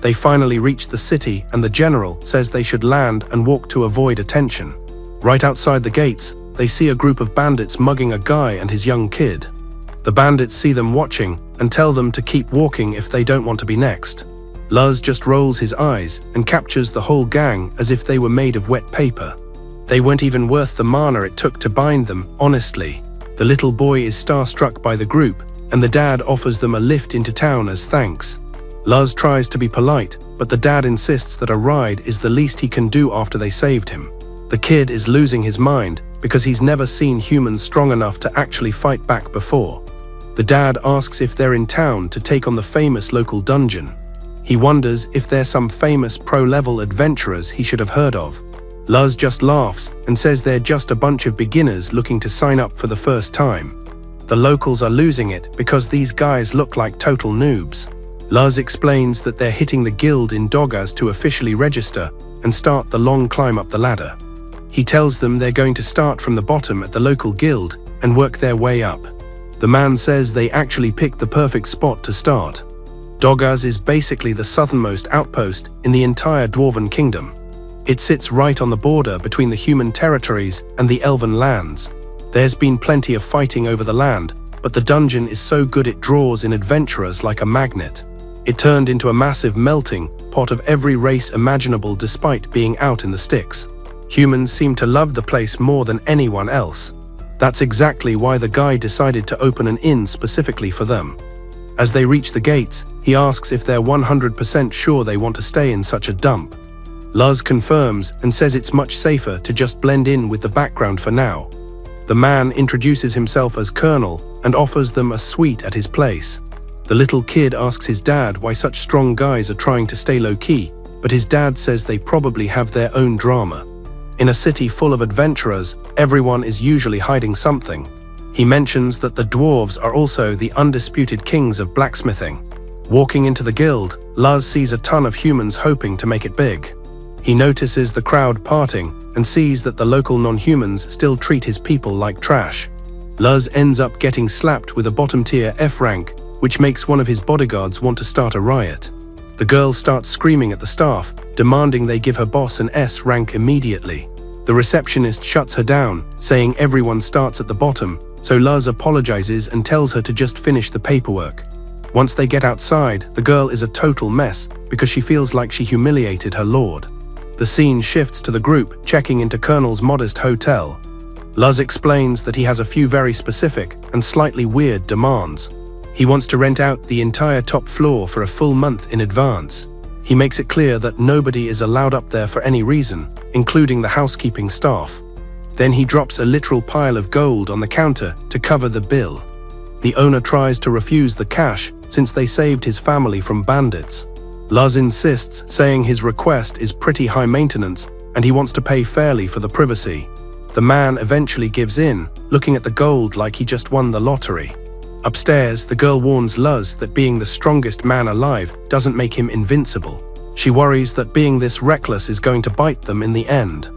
They finally reach the city and the general says they should land and walk to avoid attention. Right outside the gates, they see a group of bandits mugging a guy and his young kid. The bandits see them watching and tell them to keep walking if they don't want to be next. Luz just rolls his eyes and captures the whole gang as if they were made of wet paper. They weren't even worth the mana it took to bind them, honestly. The little boy is starstruck by the group, and the dad offers them a lift into town as thanks. Luz tries to be polite, but the dad insists that a ride is the least he can do after they saved him. The kid is losing his mind because he's never seen humans strong enough to actually fight back before. The dad asks if they're in town to take on the famous local dungeon. He wonders if they're some famous pro-level adventurers he should have heard of. Luz just laughs and says they're just a bunch of beginners looking to sign up for the first time. The locals are losing it because these guys look like total noobs. Luz explains that they're hitting the guild in Dogust to officially register and start the long climb up the ladder. He tells them they're going to start from the bottom at the local guild and work their way up. The man says they actually picked the perfect spot to start. Dogust is basically the southernmost outpost in the entire Dwarven Kingdom. It sits right on the border between the human territories and the elven lands. There's been plenty of fighting over the land, but the dungeon is so good it draws in adventurers like a magnet. It turned into a massive melting pot of every race imaginable despite being out in the sticks. Humans seem to love the place more than anyone else. That's exactly why the guy decided to open an inn specifically for them. As they reach the gates, he asks if they're 100% sure they want to stay in such a dump. Luz confirms and says it's much safer to just blend in with the background for now. The man introduces himself as Colonel and offers them a suite at his place. The little kid asks his dad why such strong guys are trying to stay low-key, but his dad says they probably have their own drama. In a city full of adventurers, everyone is usually hiding something. He mentions that the dwarves are also the undisputed kings of blacksmithing. Walking into the guild, Luz sees a ton of humans hoping to make it big. He notices the crowd parting and sees that the local non-humans still treat his people like trash. Luz ends up getting slapped with a bottom-tier F rank, which makes one of his bodyguards want to start a riot. The girl starts screaming at the staff, demanding they give her boss an S rank immediately. The receptionist shuts her down, saying everyone starts at the bottom, so Luz apologizes and tells her to just finish the paperwork. Once they get outside, the girl is a total mess because she feels like she humiliated her lord. The scene shifts to the group checking into Colonel's modest hotel. Luz explains that he has a few very specific and slightly weird demands. He wants to rent out the entire top floor for a full month in advance. He makes it clear that nobody is allowed up there for any reason, including the housekeeping staff. Then he drops a literal pile of gold on the counter to cover the bill. The owner tries to refuse the cash since they saved his family from bandits. Luz insists, saying his request is pretty high maintenance, and he wants to pay fairly for the privacy. The man eventually gives in, looking at the gold like he just won the lottery. Upstairs, the girl warns Luz that being the strongest man alive doesn't make him invincible. She worries that being this reckless is going to bite them in the end.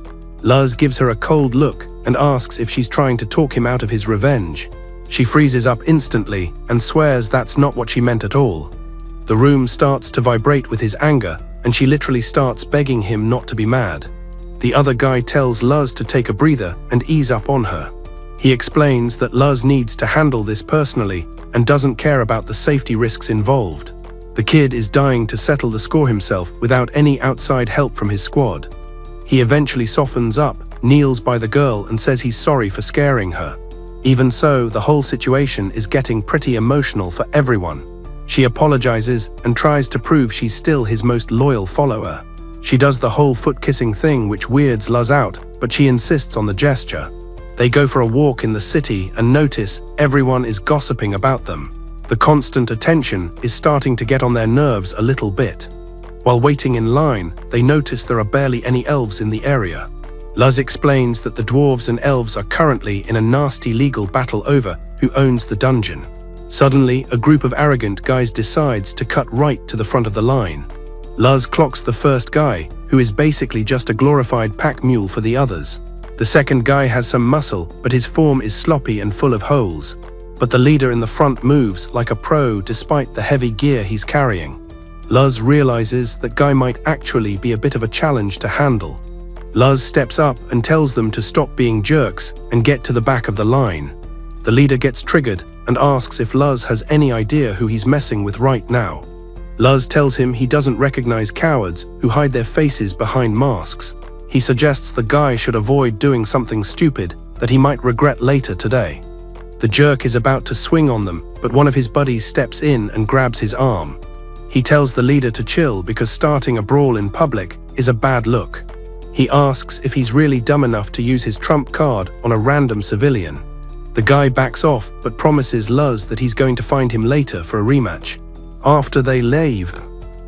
Luz gives her a cold look and asks if she's trying to talk him out of his revenge. She freezes up instantly and swears that's not what she meant at all. The room starts to vibrate with his anger, and she literally starts begging him not to be mad. The other guy tells Luz to take a breather and ease up on her. He explains that Luz needs to handle this personally and doesn't care about the safety risks involved. The kid is dying to settle the score himself without any outside help from his squad. He eventually softens up, kneels by the girl and says he's sorry for scaring her. Even so, the whole situation is getting pretty emotional for everyone. She apologizes and tries to prove she's still his most loyal follower. She does the whole foot-kissing thing which weirds Luz out, but she insists on the gesture. They go for a walk in the city and notice everyone is gossiping about them. The constant attention is starting to get on their nerves a little bit. While waiting in line, they notice there are barely any elves in the area. Luz explains that the dwarves and elves are currently in a nasty legal battle over who owns the dungeon. Suddenly, a group of arrogant guys decides to cut right to the front of the line. Luz clocks the first guy, who is basically just a glorified pack mule for the others. The second guy has some muscle, but his form is sloppy and full of holes. But the leader in the front moves like a pro despite the heavy gear he's carrying. Luz realizes that guy might actually be a bit of a challenge to handle. Luz steps up and tells them to stop being jerks and get to the back of the line. The leader gets triggered and asks if Luz has any idea who he's messing with right now. Luz tells him he doesn't recognize cowards who hide their faces behind masks. He suggests the guy should avoid doing something stupid that he might regret later today. The jerk is about to swing on them, but one of his buddies steps in and grabs his arm. He tells the leader to chill because starting a brawl in public is a bad look. He asks if he's really dumb enough to use his trump card on a random civilian. The guy backs off but promises Luz that he's going to find him later for a rematch. After they leave,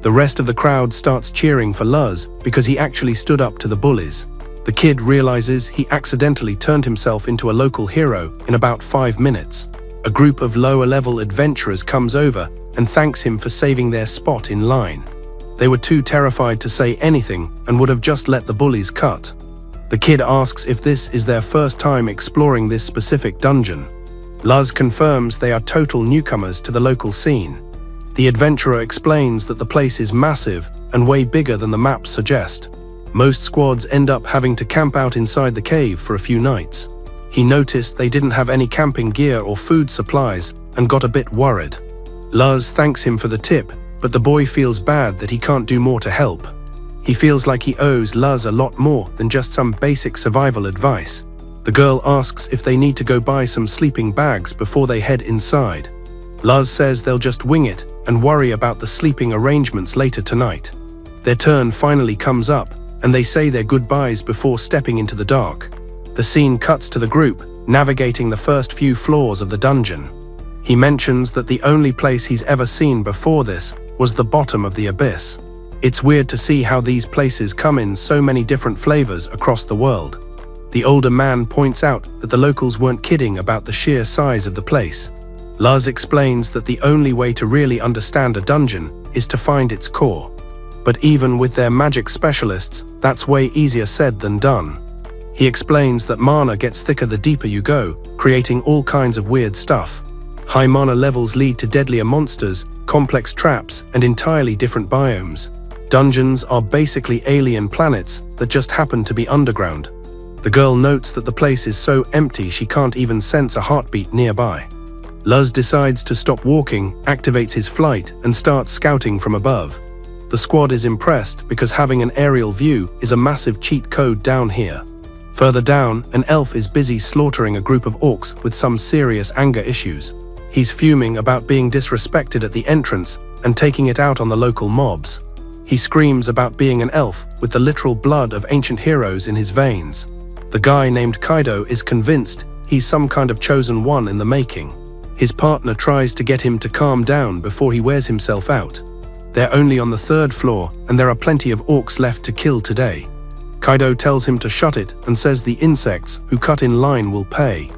the rest of the crowd starts cheering for Luz because he actually stood up to the bullies. The kid realizes he accidentally turned himself into a local hero in about 5 minutes. A group of lower-level adventurers comes over and thanks him for saving their spot in line. They were too terrified to say anything and would have just let the bullies cut. The kid asks if this is their first time exploring this specific dungeon. Luz confirms they are total newcomers to the local scene. The adventurer explains that the place is massive and way bigger than the maps suggest. Most squads end up having to camp out inside the cave for a few nights. He noticed they didn't have any camping gear or food supplies and got a bit worried. Luz thanks him for the tip, but the boy feels bad that he can't do more to help. He feels like he owes Luz a lot more than just some basic survival advice. The girl asks if they need to go buy some sleeping bags before they head inside. Luz says they'll just wing it and worry about the sleeping arrangements later tonight. Their turn finally comes up, and they say their goodbyes before stepping into the dark. The scene cuts to the group, navigating the first few floors of the dungeon. He mentions that the only place he's ever seen before this was the bottom of the abyss. It's weird to see how these places come in so many different flavors across the world. The older man points out that the locals weren't kidding about the sheer size of the place. Luz explains that the only way to really understand a dungeon is to find its core. But even with their magic specialists, that's way easier said than done. He explains that mana gets thicker the deeper you go, creating all kinds of weird stuff. High mana levels lead to deadlier monsters, complex traps, and entirely different biomes. Dungeons are basically alien planets that just happen to be underground. The girl notes that the place is so empty she can't even sense a heartbeat nearby. Luz decides to stop walking, activates his flight, and starts scouting from above. The squad is impressed because having an aerial view is a massive cheat code down here. Further down, an elf is busy slaughtering a group of orcs with some serious anger issues. He's fuming about being disrespected at the entrance and taking it out on the local mobs. He screams about being an elf with the literal blood of ancient heroes in his veins. The guy named Kaido is convinced he's some kind of chosen one in the making. His partner tries to get him to calm down before he wears himself out. They're only on the 3rd floor and there are plenty of orcs left to kill today. Kaido tells him to shut it and says the insects who cut in line will pay.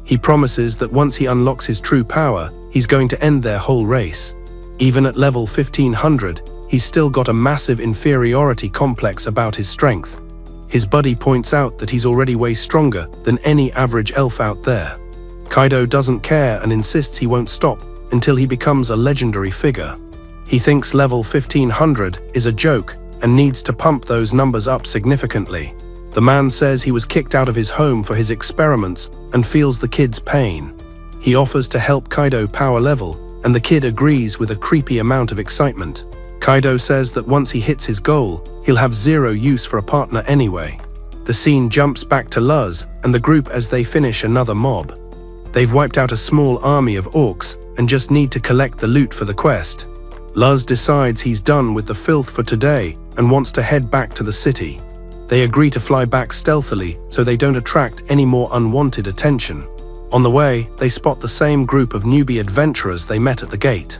He promises that once he unlocks his true power, he's going to end their whole race. Even at level 1500, he's still got a massive inferiority complex about his strength. His buddy points out that he's already way stronger than any average elf out there. Kaido doesn't care and insists he won't stop until he becomes a legendary figure. He thinks level 1500 is a joke and needs to pump those numbers up significantly. The man says he was kicked out of his home for his experiments and feels the kid's pain. He offers to help Kaido power level, and the kid agrees with a creepy amount of excitement. Kaido says that once he hits his goal, he'll have zero use for a partner anyway. The scene jumps back to Luz and the group as they finish another mob. They've wiped out a small army of orcs and just need to collect the loot for the quest. Luz decides he's done with the filth for today and wants to head back to the city. They agree to fly back stealthily so they don't attract any more unwanted attention. On the way, they spot the same group of newbie adventurers they met at the gate.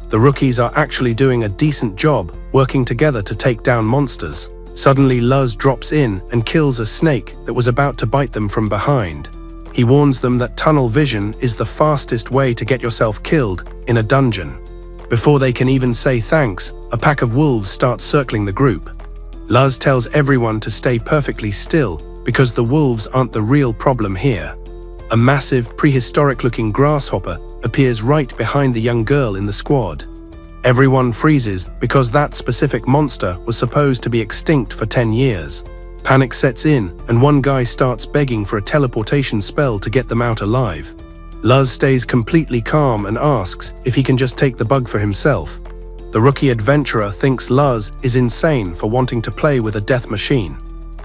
The rookies are actually doing a decent job working together to take down monsters. Suddenly, Luz drops in and kills a snake that was about to bite them from behind. He warns them that tunnel vision is the fastest way to get yourself killed in a dungeon. Before they can even say thanks, a pack of wolves starts circling the group. Luz tells everyone to stay perfectly still because the wolves aren't the real problem here. A massive, prehistoric-looking grasshopper appears right behind the young girl in the squad. Everyone freezes because that specific monster was supposed to be extinct for 10 years. Panic sets in, and one guy starts begging for a teleportation spell to get them out alive. Luz stays completely calm and asks if he can just take the bug for himself. The rookie adventurer thinks Luz is insane for wanting to play with a death machine.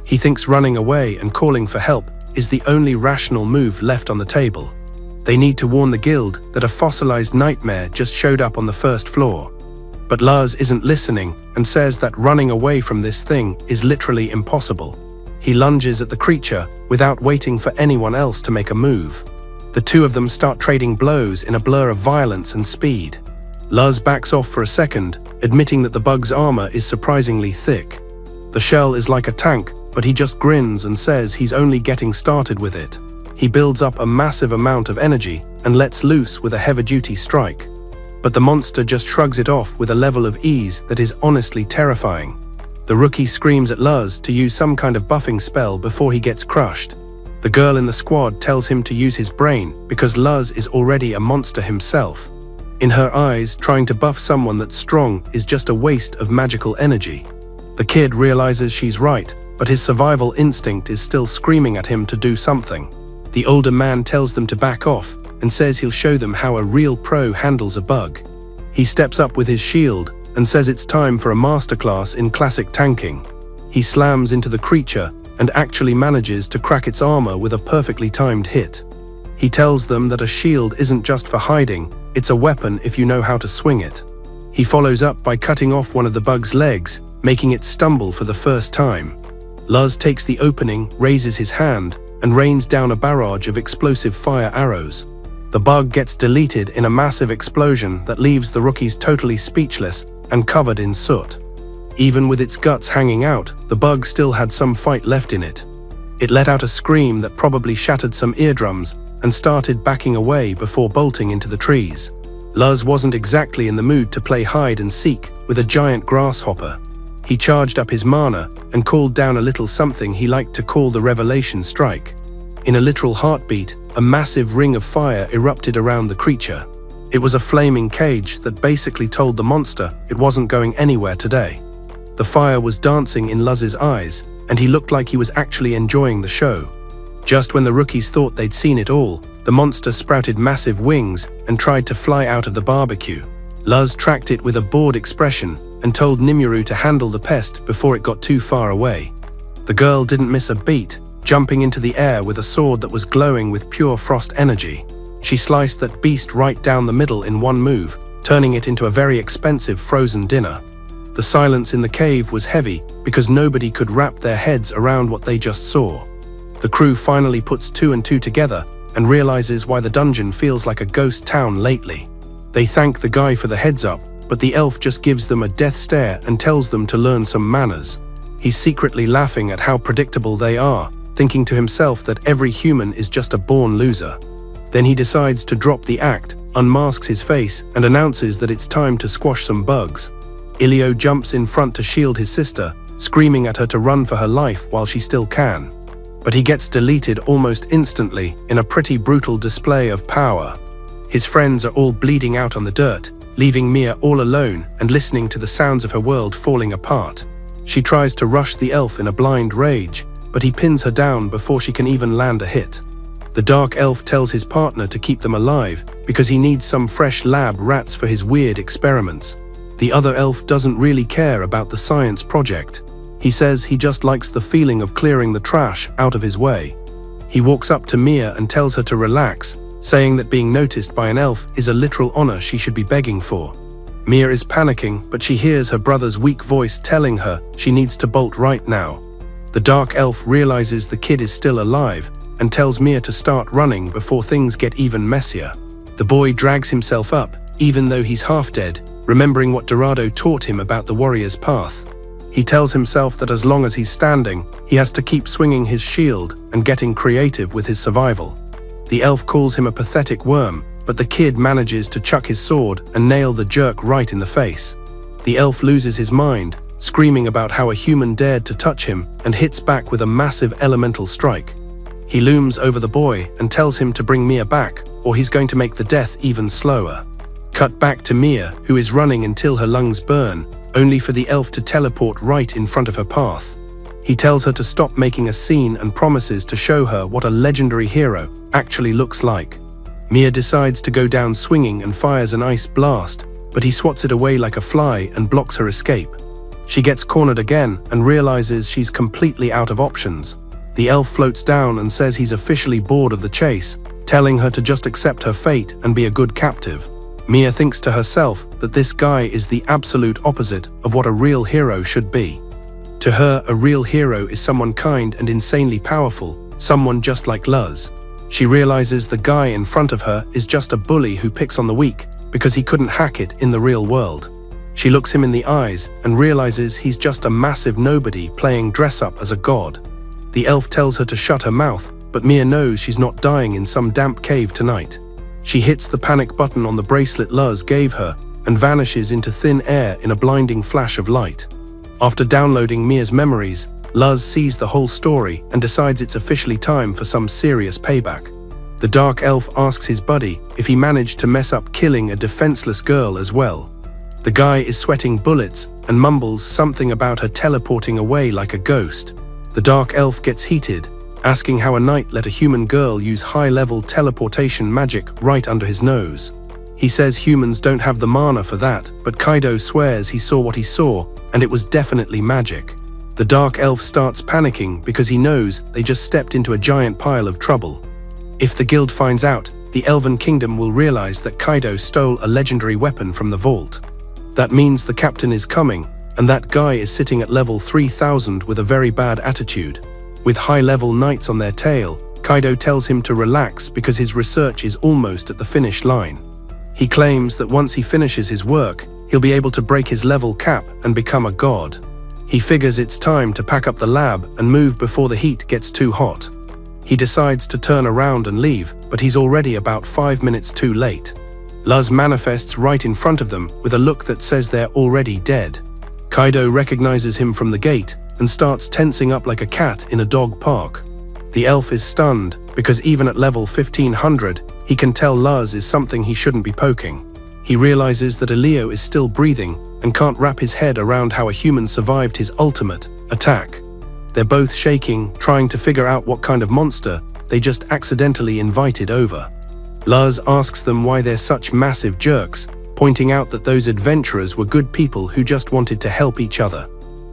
He thinks running away and calling for help is the only rational move left on the table. They need to warn the guild that a fossilized nightmare just showed up on the first floor. But Luz isn't listening and says that running away from this thing is literally impossible. He lunges at the creature without waiting for anyone else to make a move. The two of them start trading blows in a blur of violence and speed. Luz backs off for a second, admitting that the bug's armor is surprisingly thick. The shell is like a tank, but he just grins and says he's only getting started with it. He builds up a massive amount of energy and lets loose with a heavy-duty strike. But the monster just shrugs it off with a level of ease that is honestly terrifying. The rookie screams at Luz to use some kind of buffing spell before he gets crushed. The girl in the squad tells him to use his brain because Luz is already a monster himself. In her eyes, trying to buff someone that's strong is just a waste of magical energy. The kid realizes she's right, but his survival instinct is still screaming at him to do something. The older man tells them to back off and says he'll show them how a real pro handles a bug. He steps up with his shield and says it's time for a masterclass in classic tanking. He slams into the creature and actually manages to crack its armor with a perfectly timed hit. He tells them that a shield isn't just for hiding, it's a weapon if you know how to swing it. He follows up by cutting off one of the bug's legs, making it stumble for the first time. Luz takes the opening, raises his hand, and rains down a barrage of explosive fire arrows. The bug gets deleted in a massive explosion that leaves the rookies totally speechless and covered in soot. Even with its guts hanging out, the bug still had some fight left in it. It let out a scream that probably shattered some eardrums and started backing away before bolting into the trees. Luz wasn't exactly in the mood to play hide and seek with a giant grasshopper. He charged up his mana and called down a little something he liked to call the Revelation Strike. In a literal heartbeat, a massive ring of fire erupted around the creature. It was a flaming cage that basically told the monster it wasn't going anywhere today. The fire was dancing in Luz's eyes, and he looked like he was actually enjoying the show. Just when the rookies thought they'd seen it all, the monster sprouted massive wings and tried to fly out of the barbecue. Luz tracked it with a bored expression and told Nimuru to handle the pest before it got too far away. The girl didn't miss a beat, jumping into the air with a sword that was glowing with pure frost energy. She sliced that beast right down the middle in one move, turning it into a very expensive frozen dinner. The silence in the cave was heavy because nobody could wrap their heads around what they just saw. The crew finally puts two and two together and realizes why the dungeon feels like a ghost town lately. They thank the guy for the heads up, but the elf just gives them a death stare and tells them to learn some manners. He's secretly laughing at how predictable they are, thinking to himself that every human is just a born loser. Then he decides to drop the act, unmasks his face, and announces that it's time to squash some bugs. Ilio jumps in front to shield his sister, screaming at her to run for her life while she still can. But he gets deleted almost instantly in a pretty brutal display of power. His friends are all bleeding out on the dirt, leaving Mia all alone and listening to the sounds of her world falling apart. She tries to rush the elf in a blind rage, but he pins her down before she can even land a hit. The dark elf tells his partner to keep them alive because he needs some fresh lab rats for his weird experiments. The other elf doesn't really care about the science project. He says he just likes the feeling of clearing the trash out of his way. He walks up to Mia and tells her to relax, saying that being noticed by an elf is a literal honor she should be begging for. Mia is panicking, but she hears her brother's weak voice telling her she needs to bolt right now. The dark elf realizes the kid is still alive and tells Mia to start running before things get even messier. The boy drags himself up, even though he's half dead, remembering what Dorado taught him about the warrior's path. He tells himself that as long as he's standing, he has to keep swinging his shield and getting creative with his survival. The elf calls him a pathetic worm, but the kid manages to chuck his sword and nail the jerk right in the face. The elf loses his mind, screaming about how a human dared to touch him, and hits back with a massive elemental strike. He looms over the boy and tells him to bring Mia back, or he's going to make the death even slower. Cut back to Mia, who is running until her lungs burn, only for the elf to teleport right in front of her path. He tells her to stop making a scene and promises to show her what a legendary hero actually looks like. Mia decides to go down swinging and fires an ice blast, but he swats it away like a fly and blocks her escape. She gets cornered again and realizes she's completely out of options. The elf floats down and says he's officially bored of the chase, telling her to just accept her fate and be a good captive. Mia thinks to herself that this guy is the absolute opposite of what a real hero should be. To her, a real hero is someone kind and insanely powerful, someone just like Luz. She realizes the guy in front of her is just a bully who picks on the weak because he couldn't hack it in the real world. She looks him in the eyes and realizes he's just a massive nobody playing dress-up as a god. The elf tells her to shut her mouth, but Mia knows she's not dying in some damp cave tonight. She hits the panic button on the bracelet Luz gave her and vanishes into thin air in a blinding flash of light. After downloading Mia's memories, Luz sees the whole story and decides it's officially time for some serious payback. The dark elf asks his buddy if he managed to mess up killing a defenseless girl as well. The guy is sweating bullets and mumbles something about her teleporting away like a ghost. The dark elf gets heated, asking how a knight let a human girl use high-level teleportation magic right under his nose. He says humans don't have the mana for that, but Kaido swears he saw what he saw, and it was definitely magic. The dark elf starts panicking because he knows they just stepped into a giant pile of trouble. If the guild finds out, the Elven Kingdom will realize that Kaido stole a legendary weapon from the vault. That means the captain is coming, and that guy is sitting at level 3000 with a very bad attitude. With high-level knights on their tail, Kaido tells him to relax because his research is almost at the finish line. He claims that once he finishes his work, he'll be able to break his level cap and become a god. He figures it's time to pack up the lab and move before the heat gets too hot. He decides to turn around and leave, but he's already about 5 minutes too late. Luz manifests right in front of them with a look that says they're already dead. Kaido recognizes him from the gate and starts tensing up like a cat in a dog park. The elf is stunned because even at level 1500, he can tell Luz is something he shouldn't be poking. He realizes that Elio is still breathing and can't wrap his head around how a human survived his ultimate attack. They're both shaking, trying to figure out what kind of monster they just accidentally invited over. Luz asks them why they're such massive jerks, pointing out that those adventurers were good people who just wanted to help each other.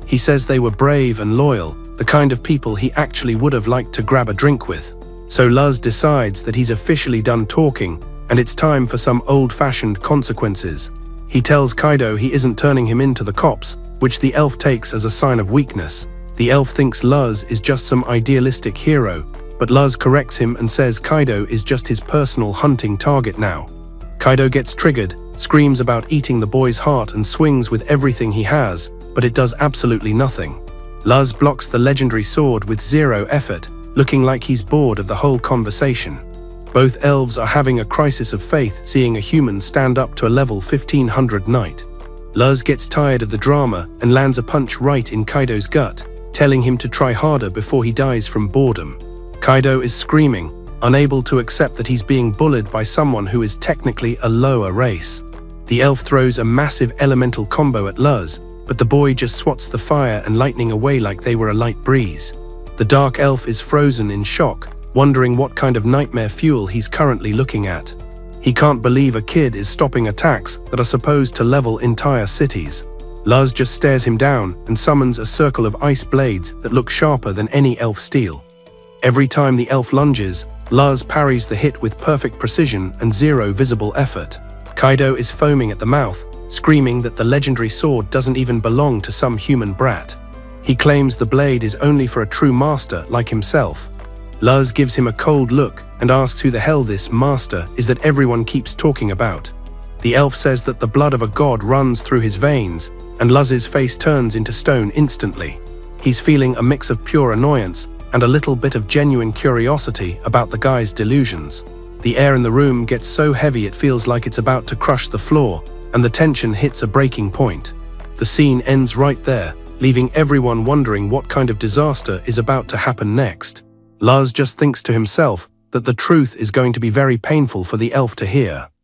He says they were brave and loyal, the kind of people he actually would have liked to grab a drink with. So Luz decides that he's officially done talking, and it's time for some old-fashioned consequences. He tells Kaido he isn't turning him into the cops, which the elf takes as a sign of weakness. The elf thinks Luz is just some idealistic hero, but Luz corrects him and says Kaido is just his personal hunting target now. Kaido gets triggered, screams about eating the boy's heart and swings with everything he has, but it does absolutely nothing. Luz blocks the legendary sword with zero effort, looking like he's bored of the whole conversation. Both elves are having a crisis of faith seeing a human stand up to a level 1500 knight. Luz gets tired of the drama and lands a punch right in Kaido's gut, telling him to try harder before he dies from boredom. Kaido is screaming, unable to accept that he's being bullied by someone who is technically a lower race. The elf throws a massive elemental combo at Luz, but the boy just swats the fire and lightning away like they were a light breeze. The dark elf is frozen in shock, wondering what kind of nightmare fuel he's currently looking at. He can't believe a kid is stopping attacks that are supposed to level entire cities. Luz just stares him down and summons a circle of ice blades that look sharper than any elf steel. Every time the elf lunges, Luz parries the hit with perfect precision and zero visible effort. Kaido is foaming at the mouth, screaming that the legendary sword doesn't even belong to some human brat. He claims the blade is only for a true master like himself. Luz gives him a cold look and asks who the hell this master is that everyone keeps talking about. The elf says that the blood of a god runs through his veins, and Luz's face turns into stone instantly. He's feeling a mix of pure annoyance and a little bit of genuine curiosity about the guy's delusions. The air in the room gets so heavy it feels like it's about to crush the floor, and the tension hits a breaking point. The scene ends right there, leaving everyone wondering what kind of disaster is about to happen next. Luz just thinks to himself that the truth is going to be very painful for the elf to hear.